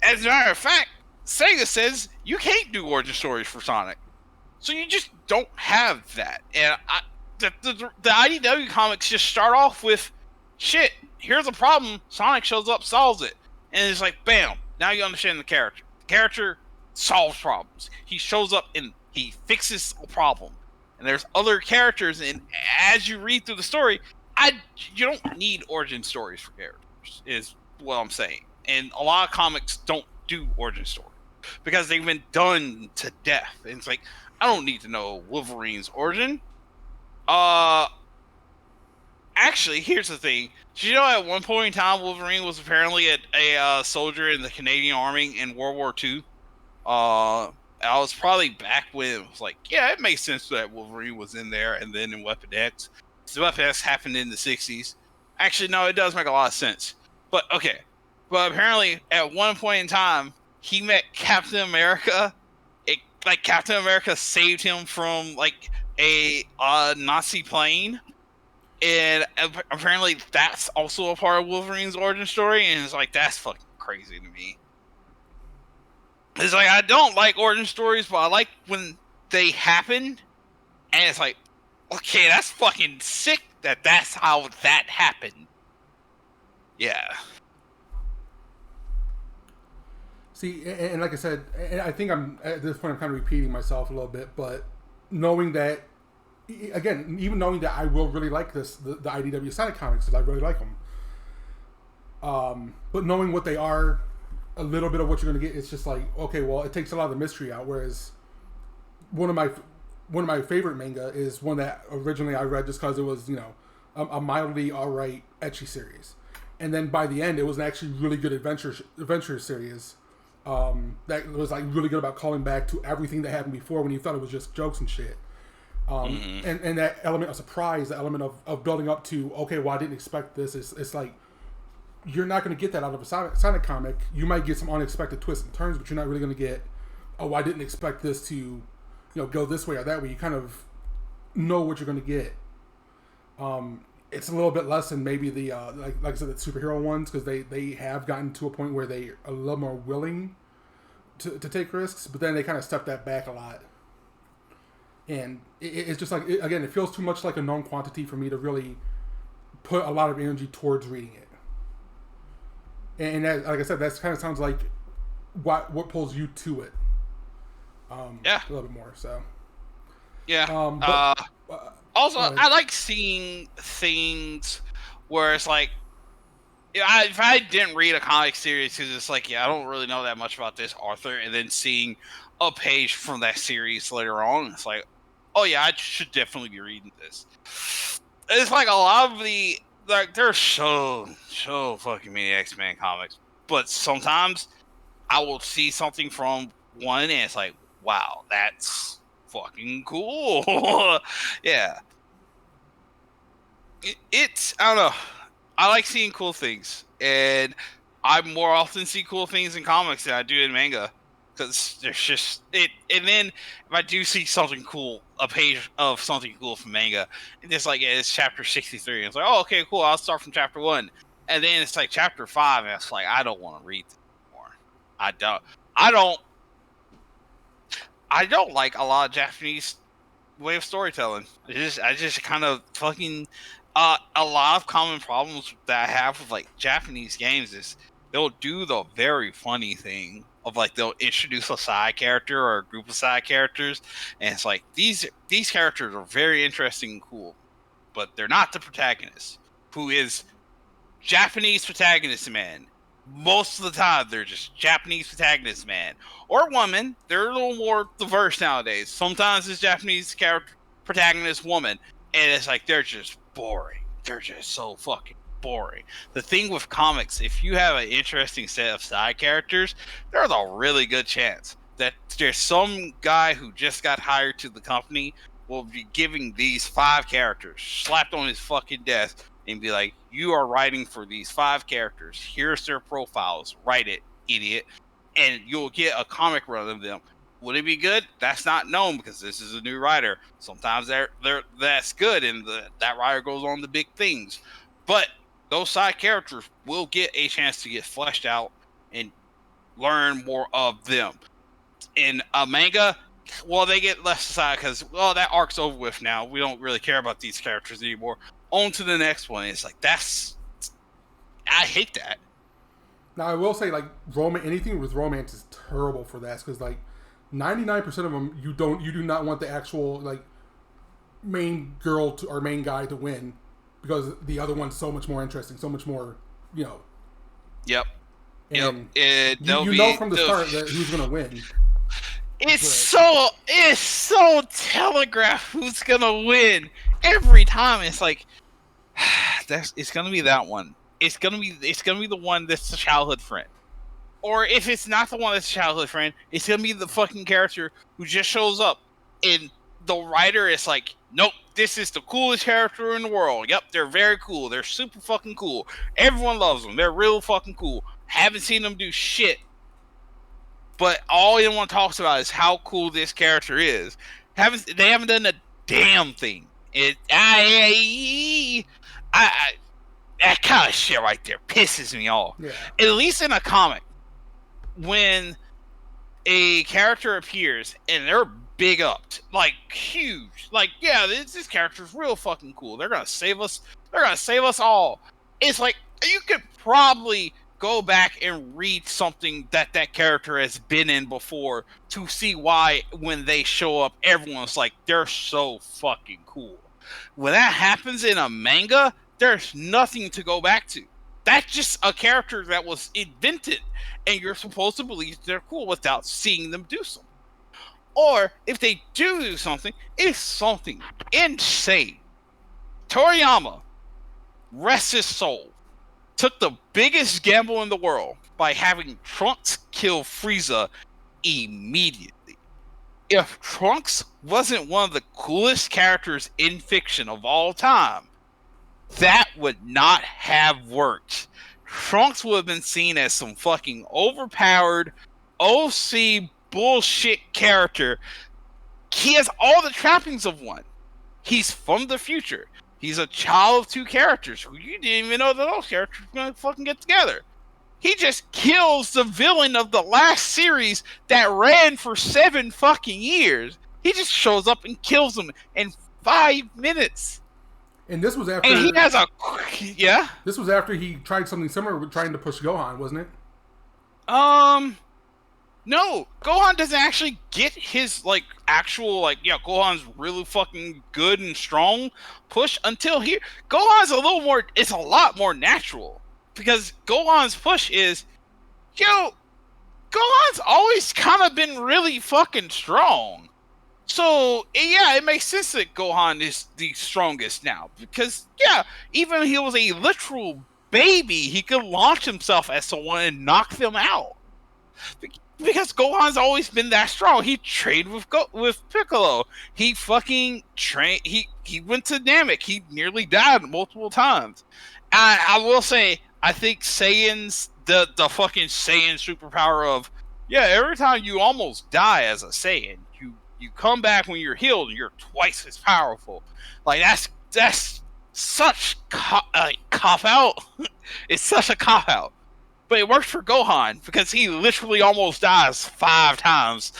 As a matter of fact, Sega says you can't do origin stories for Sonic. So you just don't have that. And the IDW comics just start off with, shit, here's a problem, Sonic shows up, solves it. And it's like, bam, now you understand the character. The character solves problems. He shows up and he fixes a problem. And there's other characters, and as you read through the story, you don't need origin stories for characters, is what I'm saying. And a lot of comics don't do origin story because they've been done to death. And it's like, I don't need to know Wolverine's origin. Actually, here's the thing. Did you know at one point in time, Wolverine was apparently a soldier in the Canadian Army in World War II? I was probably back when it was like, yeah, it makes sense that Wolverine was in there, and then in Weapon X. So Weapon X happened in the 60s. Actually, no, it does make a lot of sense. But, okay. But apparently, at one point in time, he met Captain America. Captain America saved him from, like, a Nazi plane. And apparently that's also a part of Wolverine's origin story. And it's like, that's fucking crazy to me. It's like, I don't like origin stories, but I like when they happen. And it's like, okay, that's fucking sick that's how that happened. Yeah. See, and like I said, and I think at this point I'm kind of repeating myself a little bit, but knowing that, again, even knowing that I will really like the IDW Sonic comics, because I really like them. But knowing what they are, a little bit of what you're going to get, it's just like, okay, well, it takes a lot of the mystery out. Whereas one of my favorite manga is one that originally I read just because it was, a mildly alright ecchi series, and then by the end it was an actually really good adventure series that was like really good about calling back to everything that happened before when you thought it was just jokes and shit. And that element of surprise, the element of building up to, okay, well, I didn't expect this. It's like, you're not going to get that out of a Sonic comic. You might get some unexpected twists and turns, but you're not really going to get, oh, I didn't expect this to, go this way or that way. You kind of know what you're going to get. It's a little bit less than maybe the, like I said, the superhero ones, because they have gotten to a point where they are a little more willing to take risks, but then they kind of step that back a lot. And it's just like, again, it feels too much like a known quantity for me to really put a lot of energy towards reading it. And that, like I said, that kind of sounds like what pulls you to it. Yeah. A little bit more, so. Yeah. Also, I like seeing things where it's like, if I didn't read a comic series, because it's like, I don't really know that much about this author, and then seeing a page from that series later on, it's like, oh yeah, I should definitely be reading this. It's like a lot of there's so fucking many X-Men comics, but sometimes I will see something from one and it's like, wow, that's fucking cool. Yeah. It's, I don't know. I like seeing cool things, and I more often see cool things in comics than I do in manga. Because there's just it, and then if I do see something cool, a page of something cool from manga, and it's like it's chapter 63, and it's like, oh, okay, cool, I'll start from chapter 1, and then it's like chapter 5, and it's like, I don't want to read this anymore. I don't like a lot of Japanese way of storytelling. I just kind of fucking a lot of common problems that I have with like Japanese games is they'll do the very funny thing of like they'll introduce a side character or a group of side characters, and it's like these characters are very interesting and cool, but they're not the protagonist, who is Japanese protagonist man. Most of the time, they're just Japanese protagonist man or woman. They're a little more diverse nowadays. Sometimes it's Japanese character protagonist woman, and it's like they're just boring. They're just so fucking boring. The thing with comics, if you have an interesting set of side characters, there's a really good chance that there's some guy who just got hired to the company will be giving these 5 characters slapped on his fucking desk and be like, you are writing for these 5 characters. Here's their profiles. Write it, idiot. And you'll get a comic run of them. Would it be good? That's not known because this is a new writer. Sometimes that's good and that writer goes on to big things. But those side characters will get a chance to get fleshed out and learn more of them. In a manga, well, they get left aside because, well, that arc's over with now. We don't really care about these characters anymore. On to the next one. It's like, I hate that. Now, I will say, like, anything with romance is terrible for that, because, like, 99% of them, you do not want the actual, like, main girl or main guy to win, because the other one's so much more interesting, so much more, Yep. And you know from the start that who's going to win. It's so telegraphed who's gonna win every time. It's like it's gonna be that one. It's gonna be the one that's a childhood friend. Or if it's not the one that's a childhood friend, it's gonna be the fucking character who just shows up and the writer is like, nope, this is the coolest character in the world. Yep, they're very cool. They're super fucking cool. Everyone loves them. They're real fucking cool. Haven't seen them do shit. But all anyone talks about is how cool this character is. They haven't done a damn thing. That kind of shit right there pisses me off. Yeah. At least in a comic, when a character appears and they're big upped, like huge, like yeah, this character's real fucking cool. They're gonna save us. They're gonna save us all. It's like you could probably go back and read something that character has been in before to see why when they show up, everyone's like, they're so fucking cool. When that happens in a manga, there's nothing to go back to. That's just a character that was invented, and you're supposed to believe they're cool without seeing them do something. Or if they do something, it's something insane. Toriyama, rest his soul, took the biggest gamble in the world by having Trunks kill Frieza immediately. If Trunks wasn't one of the coolest characters in fiction of all time, that would not have worked. Trunks would have been seen as some fucking overpowered OC bullshit character. He has all the trappings of one. He's from the future. He's a child of two characters who you didn't even know that those characters were going to fucking get together. He just kills the villain of the last series that ran for 7 fucking years. He just shows up and kills him in 5 minutes. And this was after... And he has a... Yeah? This was after he tried something similar with trying to push Gohan, wasn't it? No, Gohan doesn't actually get his, like, actual, like, yeah, Gohan's really fucking good and strong push until here. Gohan's it's a lot more natural. Because Gohan's push is, Gohan's always kind of been really fucking strong. So, yeah, it makes sense that Gohan is the strongest now. Because, yeah, even if he was a literal baby, he could launch himself at someone and knock them out. Because Gohan's always been that strong. He trained with Piccolo. He fucking trained. He went to Namek. He nearly died multiple times. I will say, I think Saiyan's the fucking Saiyan superpower of, yeah, every time you almost die as a Saiyan, you come back when you're healed and you're twice as powerful. Like that's such cop out. It's such a cop out. But it works for Gohan because he literally almost dies 5 times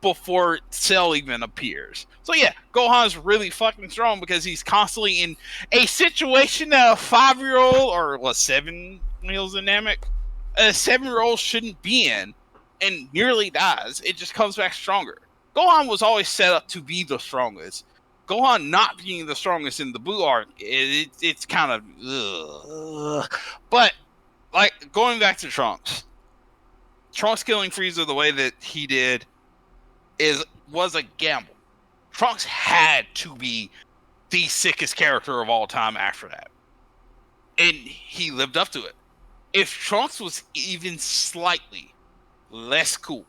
before Cell even appears. So yeah, Gohan's really fucking strong because he's constantly in a situation that a 5-year-old or 7-year-olds in Namek, a 7-year-old shouldn't be in, and nearly dies. It just comes back stronger. Gohan was always set up to be the strongest. Gohan not being the strongest in the Blue arc, it's kind of but. Like, going back to Trunks killing Frieza the way that he did was a gamble. Trunks had to be the sickest character of all time after that. And he lived up to it. If Trunks was even slightly less cool,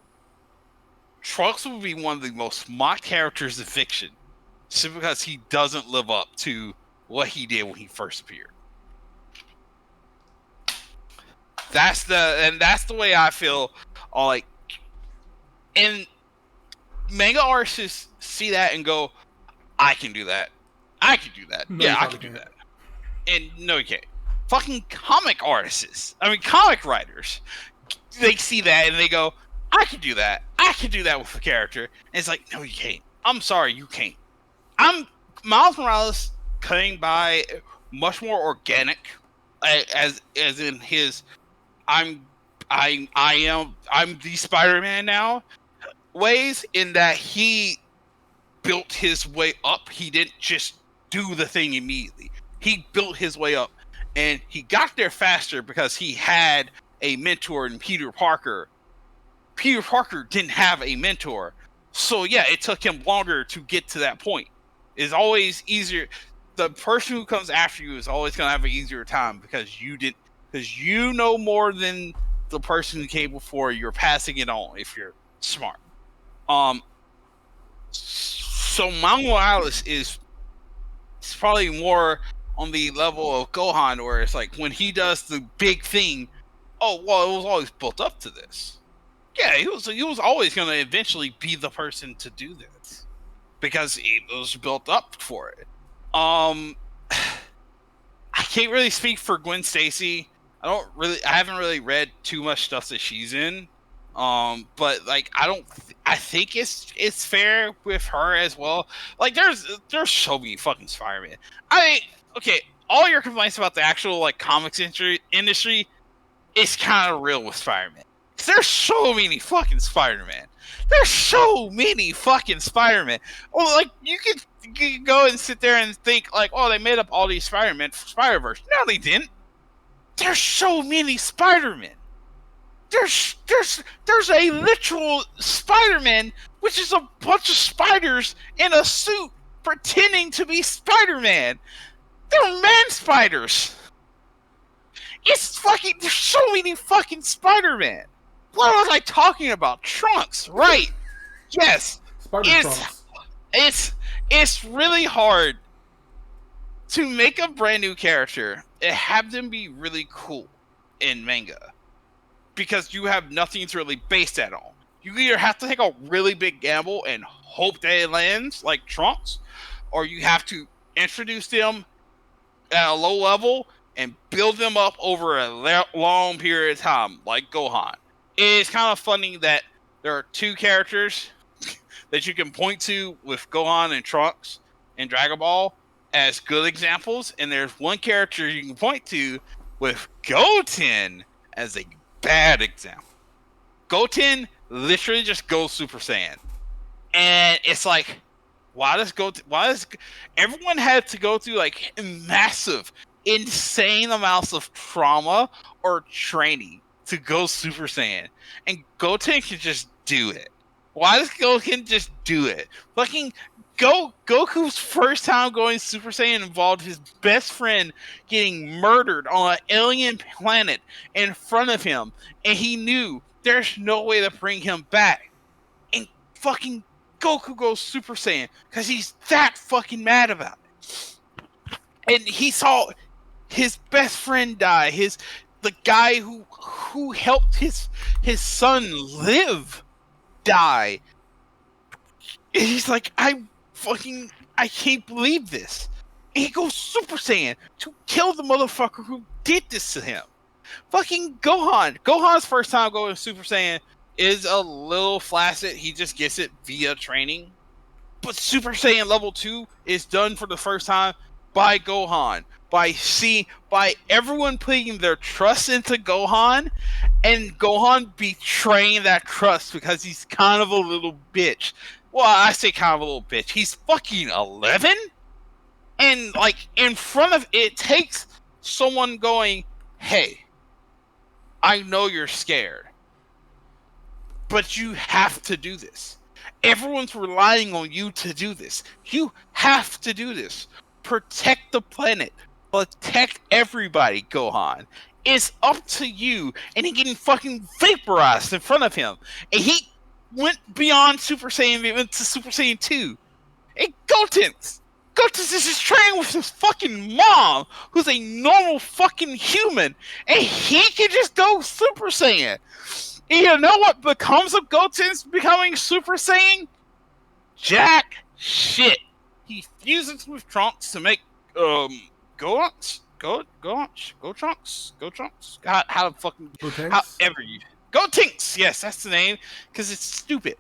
Trunks would be one of the most mocked characters in fiction simply because he doesn't live up to what he did when he first appeared. That's the way I feel. Like, and manga artists see that and go, I can do that. I can do that. No, yeah, I can do that. And no, you can't. Fucking comic writers, they see that and they go, I can do that. I can do that with a character. And it's like, no, you can't. I'm sorry, you can't. Miles Morales cutting by much more organic, as in his. I'm the Spider-Man now ways, in that he built his way up. He didn't just do the thing immediately. He built his way up, and he got there faster because he had a mentor in Peter Parker. Peter Parker didn't have a mentor. So yeah, it took him longer to get to that point. It's always easier. The person who comes after you is always going to have an easier time because you know more than the person who came before. You're passing it on if you're smart. So Miles Morales is probably more on the level of Gohan, where it's like when he does the big thing, oh well, it was always built up to this. Yeah, he was always going to eventually be the person to do this because it was built up for it. I can't really speak for Gwen Stacy. I haven't really read too much stuff that she's in. But like I think it's fair with her as well. Like there's so many fucking Spider-Man. Okay, all your complaints about the actual like comics industry is kind of real with Spider-Man. There's so many fucking Spider-Man. There's so many fucking Spider-Man. Well, like you could go and sit there and think like, oh, they made up all these Spider-Man for Spider-Verse. No, they didn't. There's so many Spider-Man. There's a literal Spider-Man, which is a bunch of spiders in a suit pretending to be Spider-Man. They're man spiders. There's so many fucking Spider-Man. What was I talking about? Trunks, right? Yes. Trunks. It's really hard to make a brand new character and have them be really cool in manga because you have nothing to really base that on. You either have to take a really big gamble and hope that it lands, like Trunks, or you have to introduce them at a low level and build them up over a long period of time, like Gohan. It's kind of funny that there are two characters that you can point to with Gohan and Trunks in Dragon Ball as good examples, and there's one character you can point to with Goten as a bad example. Goten literally just goes Super Saiyan. And it's like, why does everyone had to go through like massive, insane amounts of trauma or training to go Super Saiyan, and Goten can just do it. Why does Goten just do it? Fucking Goku's first time going Super Saiyan involved his best friend getting murdered on an alien planet in front of him, and he knew there's no way to bring him back. And fucking Goku goes Super Saiyan because he's that fucking mad about it. And he saw his best friend die, the guy who helped his son live die. And he's like, I can't believe this. And he goes Super Saiyan to kill the motherfucker who did this to him. Fucking Gohan's first time going Super Saiyan is a little flaccid. He just gets it via training. But Super Saiyan level 2 is done for the first time by Gohan. By everyone putting their trust into Gohan, and Gohan betraying that trust because he's kind of a little bitch. Well, I say kind of a little bitch. He's fucking 11? And, like, in front of it takes someone going, hey, I know you're scared, but you have to do this. Everyone's relying on you to do this. You have to do this. Protect the planet. Protect everybody, Gohan. It's up to you. And he getting fucking vaporized in front of him. And he went beyond Super Saiyan, he went to Super Saiyan 2. And Gotenks is just training with his fucking mom, who's a normal fucking human. And he can just go Super Saiyan. And you know what becomes of Gotenks becoming Super Saiyan? Jack shit. He fuses with Trunks to make Trunks. How fucking however you Gotenks. Yes, that's the name because it's stupid.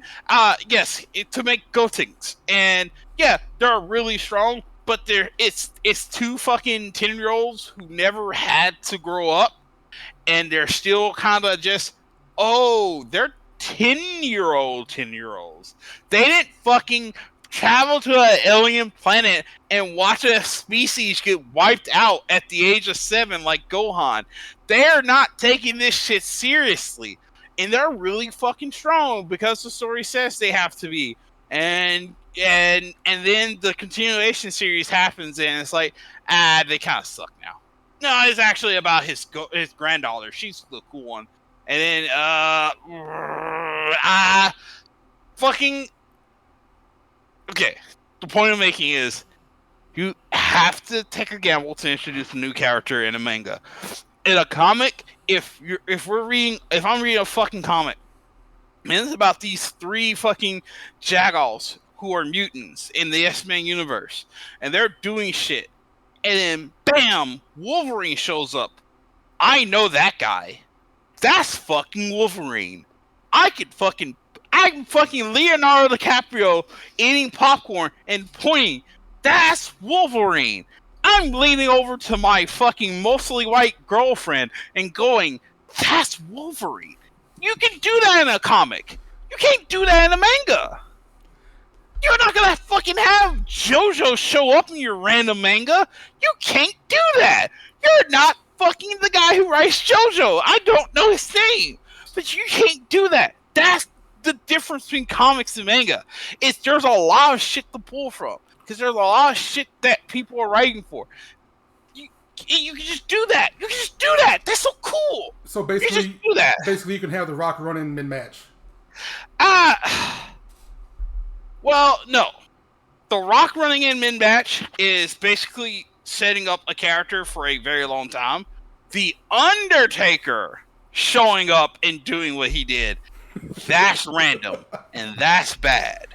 Yes, to make Gotenks, and yeah, they're really strong, but it's two fucking 10-year-olds who never had to grow up, and they're still kind of just they're 10-year-olds. They didn't fucking travel to an alien planet and watch a species get wiped out at the age of 7 like Gohan. They're not taking this shit seriously. And they're really fucking strong because the story says they have to be. And then the continuation series happens and it's like, they kind of suck now. No, it's actually about his granddaughter. She's the cool one. And then fucking okay. The point I'm making is you have to take a gamble to introduce a new character in a manga. In a comic, if I'm reading a fucking comic, and it's about these 3 fucking Jackals who are mutants in the X-Men universe, and they're doing shit, and then bam, Wolverine shows up. I know that guy. That's fucking Wolverine. I'm fucking Leonardo DiCaprio eating popcorn and pointing. That's Wolverine. I'm leaning over to my fucking mostly white girlfriend and going, that's Wolverine. You can do that in a comic. You can't do that in a manga. You're not gonna fucking have JoJo show up in your random manga. You can't do that. You're not fucking the guy who writes JoJo. I don't know his name. But you can't do that. That's the difference between comics and manga. There's a lot of shit to pull from. Because there's a lot of shit that people are writing for. You can just do that. You can just do that. That's so cool. So basically, you just do that. Basically, you can have The Rock running mid-match. Well, no. The Rock running in mid-match is basically setting up a character for a very long time. The Undertaker showing up and doing what he did, that's random. And that's bad.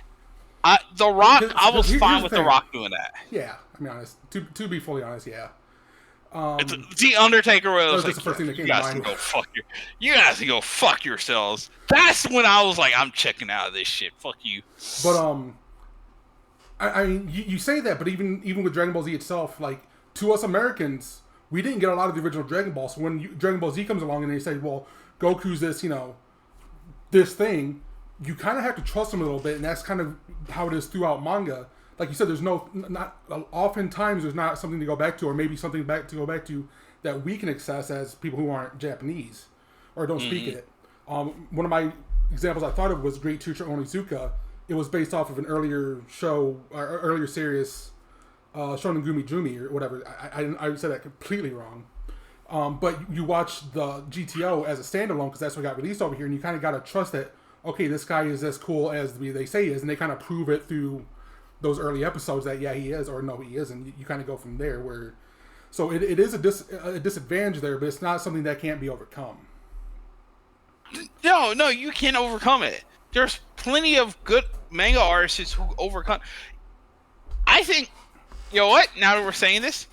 The Rock, I was fine with The Rock doing that. Yeah, I mean, honest. To be fully honest, yeah. The Undertaker was like, the first thing that came you guys to mind. You guys can go fuck yourselves. That's when I was like, I'm checking out of this shit. Fuck you. But I mean, you say that, but even with Dragon Ball Z itself, like to us Americans, we didn't get a lot of the original Dragon Ball. So when Dragon Ball Z comes along and they say, well, Goku's this, this thing. You kind of have to trust him a little bit, and that's kind of how it is throughout manga. Like you said, oftentimes there's not something to go back to, or maybe something to go back to that we can access as people who aren't Japanese or don't speak it. One of my examples I thought of was Great Teacher Onizuka. It was based off of an earlier show, or earlier series, Shonen Gumi Jumi or whatever. I said that completely wrong. But you watch the GTO as a standalone because that's what got released over here, and you kind of got to trust that. Okay, this guy is as cool as they say he is, and they kind of prove it through those early episodes that yeah he is or no he isn't. You kind of go from there. So it is a disadvantage there, but it's not something that can't be overcome. No, you can't overcome it. There's plenty of good manga artists who overcome. I think, you know what? Now that we're saying this,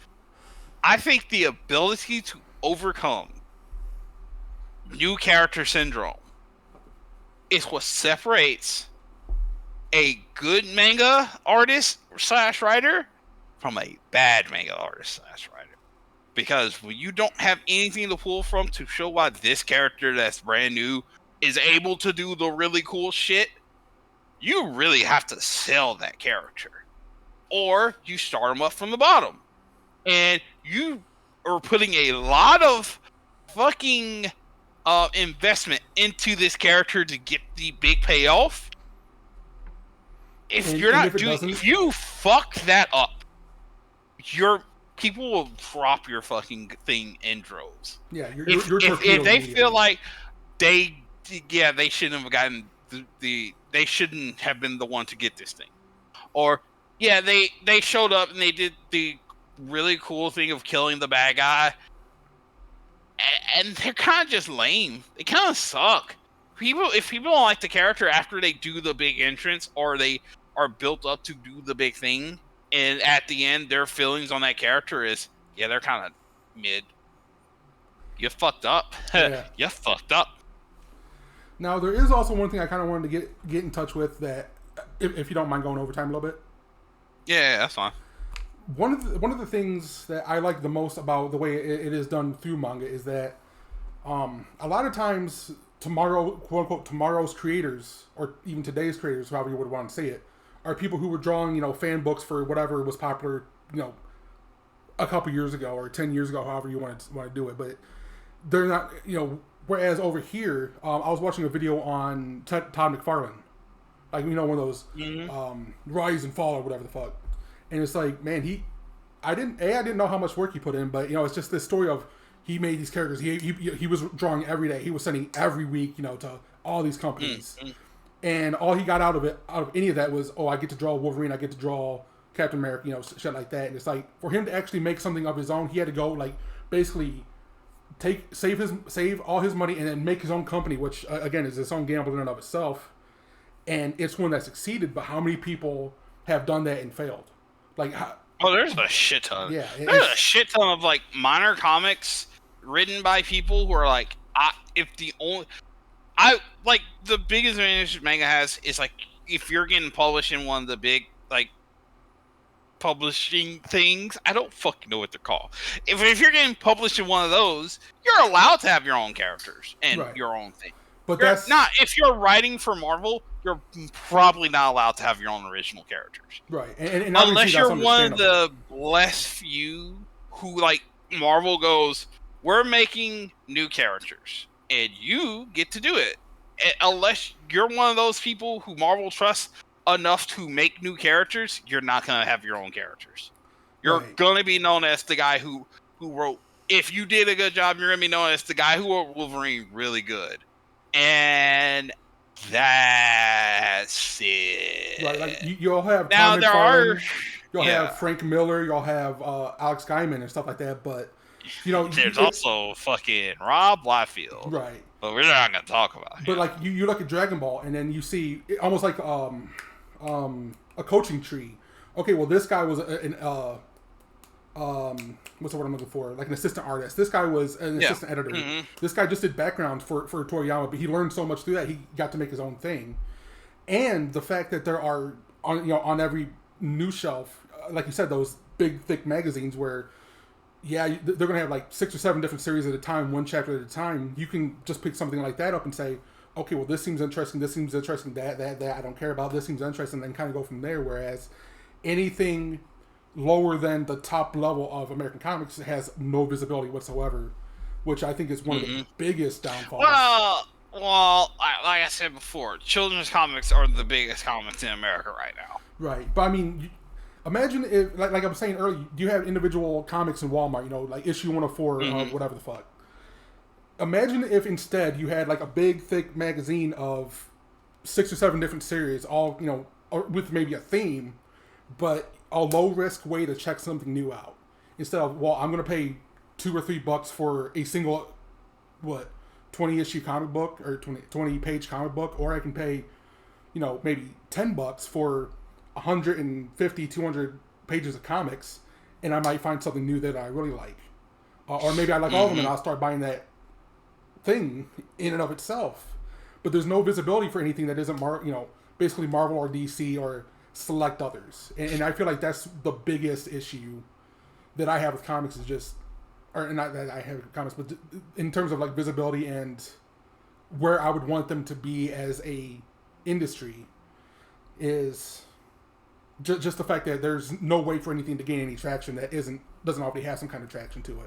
I think the ability to overcome new character syndrome is what separates a good manga artist / writer from a bad manga artist / writer. Because when you don't have anything to pull from to show why this character that's brand new is able to do the really cool shit, you really have to sell that character. Or you start them up from the bottom. And you are putting a lot of fucking investment into this character to get the big payoff. If you fuck that up, your people will drop your fucking thing in droves. Yeah, if they feel like they shouldn't have gotten they shouldn't have been the one to get this thing, or they showed up and they did the really cool thing of killing the bad guy. And they're kind of just lame. They kind of suck. If people don't like the character after they do the big entrance, or they are built up to do the big thing, and at the end their feelings on that character is, they're kind of mid. You fucked up. Yeah. You fucked up. Now there is also one thing I kind of wanted to get in touch with that, if you don't mind going overtime a little bit. Yeah, that's fine. One of the things that I like the most about the way it is done through manga is that a lot of times quote unquote tomorrow's creators, or even today's creators, however you would want to say it, are people who were drawing, fan books for whatever was popular, a couple years ago or 10 years ago, however you want to do it. But they're not, whereas over here, I was watching a video on Todd McFarlane, like, one of those Rise and Fall or whatever the fuck. And it's like, man, I didn't know how much work he put in, but, it's just this story of he made these characters. He was drawing every day. He was sending every week, to all these companies. And all he got out of any of that was, I get to draw Wolverine, I get to draw Captain America, shit like that. And it's like, for him to actually make something of his own, he had to go, like, basically save all his money and then make his own company, which, again, is its own gamble in and of itself. And it's one that succeeded, but how many people have done that and failed? Like, there's a shit ton. Yeah. There's a shit ton of, like, minor comics written by people who are like, the biggest advantage manga has is, like, if you're getting published in one of the big, like, publishing things, I don't fucking know what they're called. If you're getting published in one of those, you're allowed to have your own characters and your own thing. But that's not, if you're writing for Marvel, you're probably not allowed to have your own original characters. Right. And unless you're one of the less few who, like, Marvel goes, we're making new characters, and you get to do it. Unless you're one of those people who Marvel trusts enough to make new characters, you're not going to have your own characters. You're going to be known as the guy who wrote, if you did a good job, you're going to be known as the guy who wrote Wolverine really good. And that's it. Right, like you'll have now Tom there McFarlane, are you'll have Frank Miller, you'll have Alex Gaiman and stuff like that, but there's also fucking Rob Liefeld, right? But we're not gonna talk about him. But like you look at Dragon Ball, and then you see almost like a coaching tree. Okay, well this guy was what's the word I'm looking for? Like an assistant artist. This guy was an assistant editor. Mm-hmm. This guy just did background for Toriyama, but he learned so much through that he got to make his own thing. And the fact that there are on every new shelf, like you said, those big thick magazines where they're gonna have like 6 or 7 different series at a time, one chapter at a time. You can just pick something like that up and say, okay, well this seems interesting, that I don't care about, this seems interesting, and then kind of go from there. Whereas anything lower than the top level of American comics has no visibility whatsoever, which I think is one of the biggest downfalls. Well, like I said before, children's comics are the biggest comics in America right now. Right, but I mean, imagine if, like I was saying earlier, you have individual comics in Walmart, like issue 104 of whatever the fuck. Imagine if instead you had like a big, thick magazine of 6 or 7 different series, all, with maybe a theme, but a low-risk way to check something new out. Instead of, I'm going to pay $2 or $3 for a single, 20-issue comic book or 20-page comic book, or I can pay, maybe $10 for 150, 200 pages of comics, and I might find something new that I really like. Or maybe I like all of them, and I'll start buying that thing in and of itself. But there's no visibility for anything that isn't, basically Marvel or DC or select others. And I feel like that's the biggest issue that I have with comics is just, or not that I have with comics, but in terms of like visibility and where I would want them to be as a industry is just the fact that there's no way for anything to gain any traction that doesn't already have some kind of traction to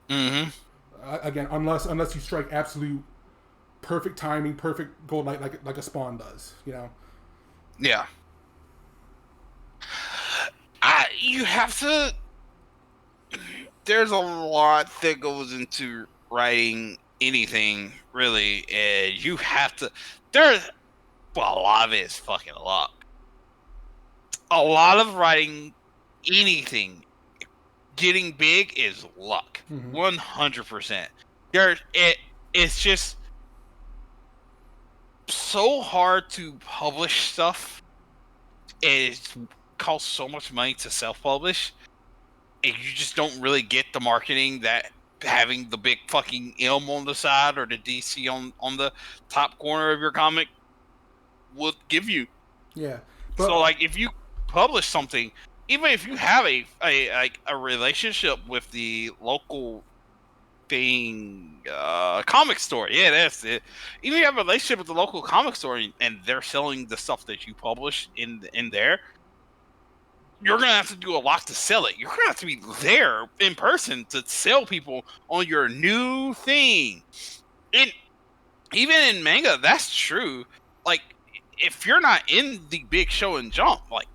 it. Again, unless you strike absolute perfect timing, perfect gold light like a Spawn does, Yeah. You have to. There's a lot that goes into writing anything, really, and you have to. A lot of it is fucking luck. A lot of writing anything, getting big, is luck. 100%. It's just so hard to publish stuff. It costs so much money to self-publish, and you just don't really get the marketing that having the big fucking M on the side or the DC on the top corner of your comic would give you. Yeah. So, like, if you publish something, even if you have a relationship with the local thing comic store. Yeah, that's it. Even if you have a relationship with the local comic store and they're selling the stuff that you publish in there, you're gonna have to do a lot to sell it. You're gonna have to be there in person to sell people on your new thing. And even in manga, that's true. Like, if you're not in the big show and jump, like,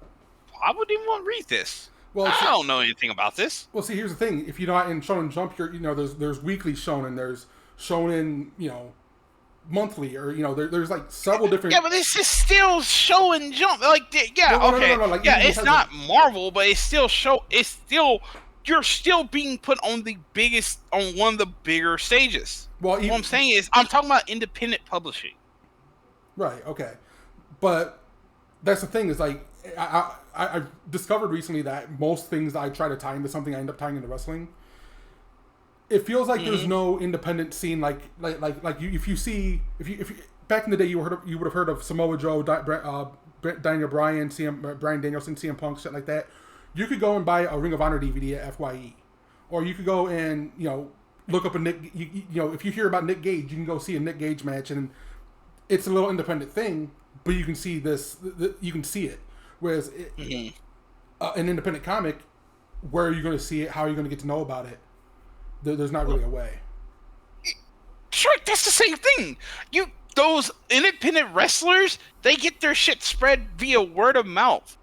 why would anyone read this? Well, I don't know anything about this. Well, see, here's the thing: if you're not in Shonen Jump, there's weekly Shonen, there's Shonen, monthly, or there's like several different. Yeah, but this is still Shonen Jump. Like, yeah, okay, no. Like, yeah, it's not Marvel, but it's still you're still being put on one of the bigger stages. Well, what I'm saying is, I'm talking about independent publishing. Right. Okay, but that's the thing is like I've discovered recently that most things that I try to tie into something, I end up tying into wrestling. It feels like there's no independent scene like if you back in the day you would have heard of Samoa Joe, Daniel Bryan, Bryan Danielson, CM Punk, shit like that. You could go and buy a Ring of Honor DVD at FYE, or you could go and look up a Nick. If you hear about Nick Gage, you can go see a Nick Gage match, and it's a little independent thing, but you can see this. You can see it. Whereas an independent comic, where are you going to see it? How are you going to get to know about it? There's not really a way. Sure, that's the same thing. Those independent wrestlers, they get their shit spread via word of mouth.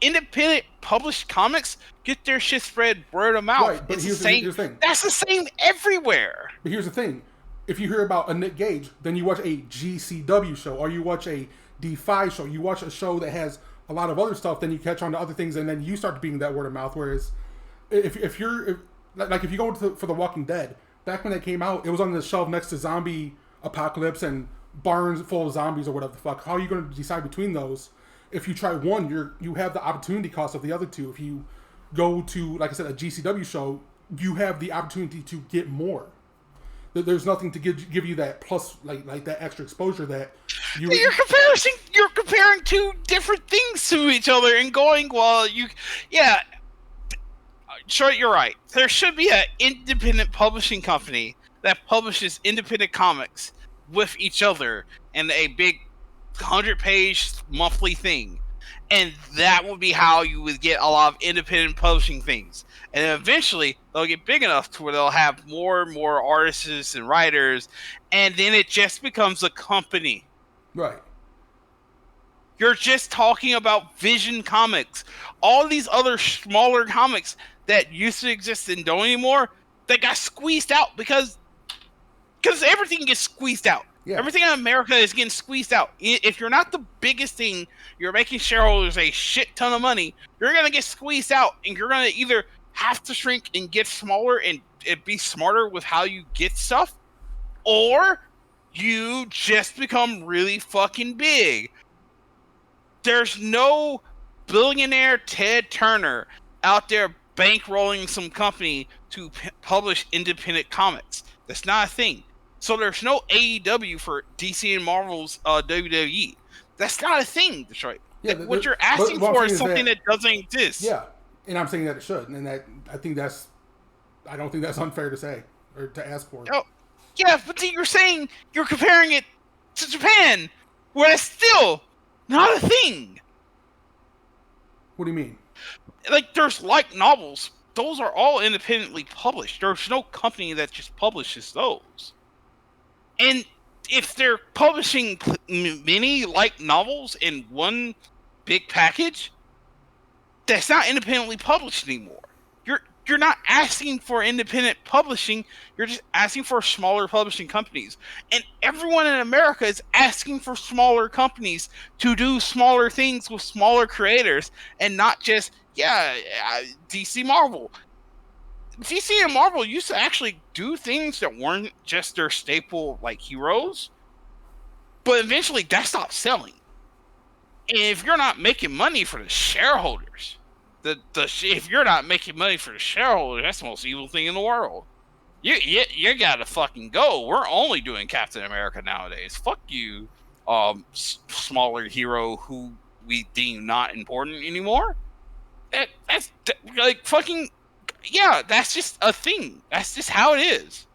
Independent published comics get their shit spread word of mouth. Right, but here's the thing. That's the same everywhere. But here's the thing. If you hear about a Nick Gage, then you watch a GCW show, or you watch a D5 show. You watch a show that has a lot of other stuff, then you catch on to other things, and then you start being that word of mouth. Whereas if you go for The Walking Dead, back when that came out, it was on the shelf next to Zombie Apocalypse and Barns full of zombies or whatever the fuck. How are you going to decide between those? If you try one, you have the opportunity cost of the other two. If you go to, like I said, a GCW show, you have the opportunity to get more. There's nothing to give you that plus, like that extra exposure that you're comparing two different things to each other and going, sure, you're right. There should be an independent publishing company that publishes independent comics with each other in a big 100-page monthly thing, and that would be how you would get a lot of independent publishing things. And then eventually they'll get big enough to where they'll have more and more artists and writers, and then it just becomes a company. Right. You're just talking about Vision Comics. All these other smaller comics that used to exist and don't anymore, that got squeezed out because everything gets squeezed out. Yeah. Everything in America is getting squeezed out. If you're not the biggest thing, you're making shareholders a shit ton of money, you're going to get squeezed out, and you're going to either have to shrink and get smaller and be smarter with how you get stuff, or you just become really fucking big. There's no billionaire Ted Turner out there bankrolling some company to publish independent comics. That's not a thing. So there's no AEW for DC and Marvel's WWE. That's not a thing, Detroit. Yeah, what you're asking for is something that doesn't exist. Yeah, and I'm saying that it should, and that I don't think that's unfair to say or to ask for. Oh, yeah, but you're saying you're comparing it to Japan, where it's still not a thing. What do you mean? Like, there's light novels. Those are all independently published. There's no company that just publishes those. And if they're publishing many light novels in one big package, that's not independently published anymore. You're not asking for independent publishing. You're just asking for smaller publishing companies. And everyone in America is asking for smaller companies to do smaller things with smaller creators and not just, DC Marvel. DC and Marvel used to actually do things that weren't just their staple, like, heroes. But eventually that stopped selling. And if you're not making money for the shareholders, if you're not making money for the shareholders, that's the most evil thing in the world. You gotta fucking go. We're only doing Captain America nowadays. Fuck you, smaller hero who we deem not important anymore. That's like fucking, yeah, that's just a thing. That's just how it is.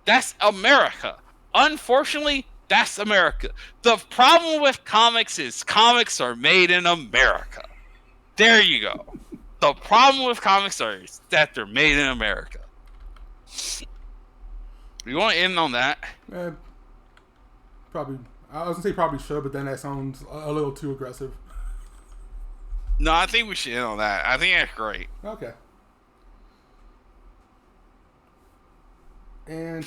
That's America. Unfortunately, that's America. The problem with comics is comics are made in America. There you go. The problem with comics is that they're made in America. You want to end on that? Probably. I was gonna say probably should, but then that sounds a little too aggressive. No, I think we should end on that. I think that's great. Okay. And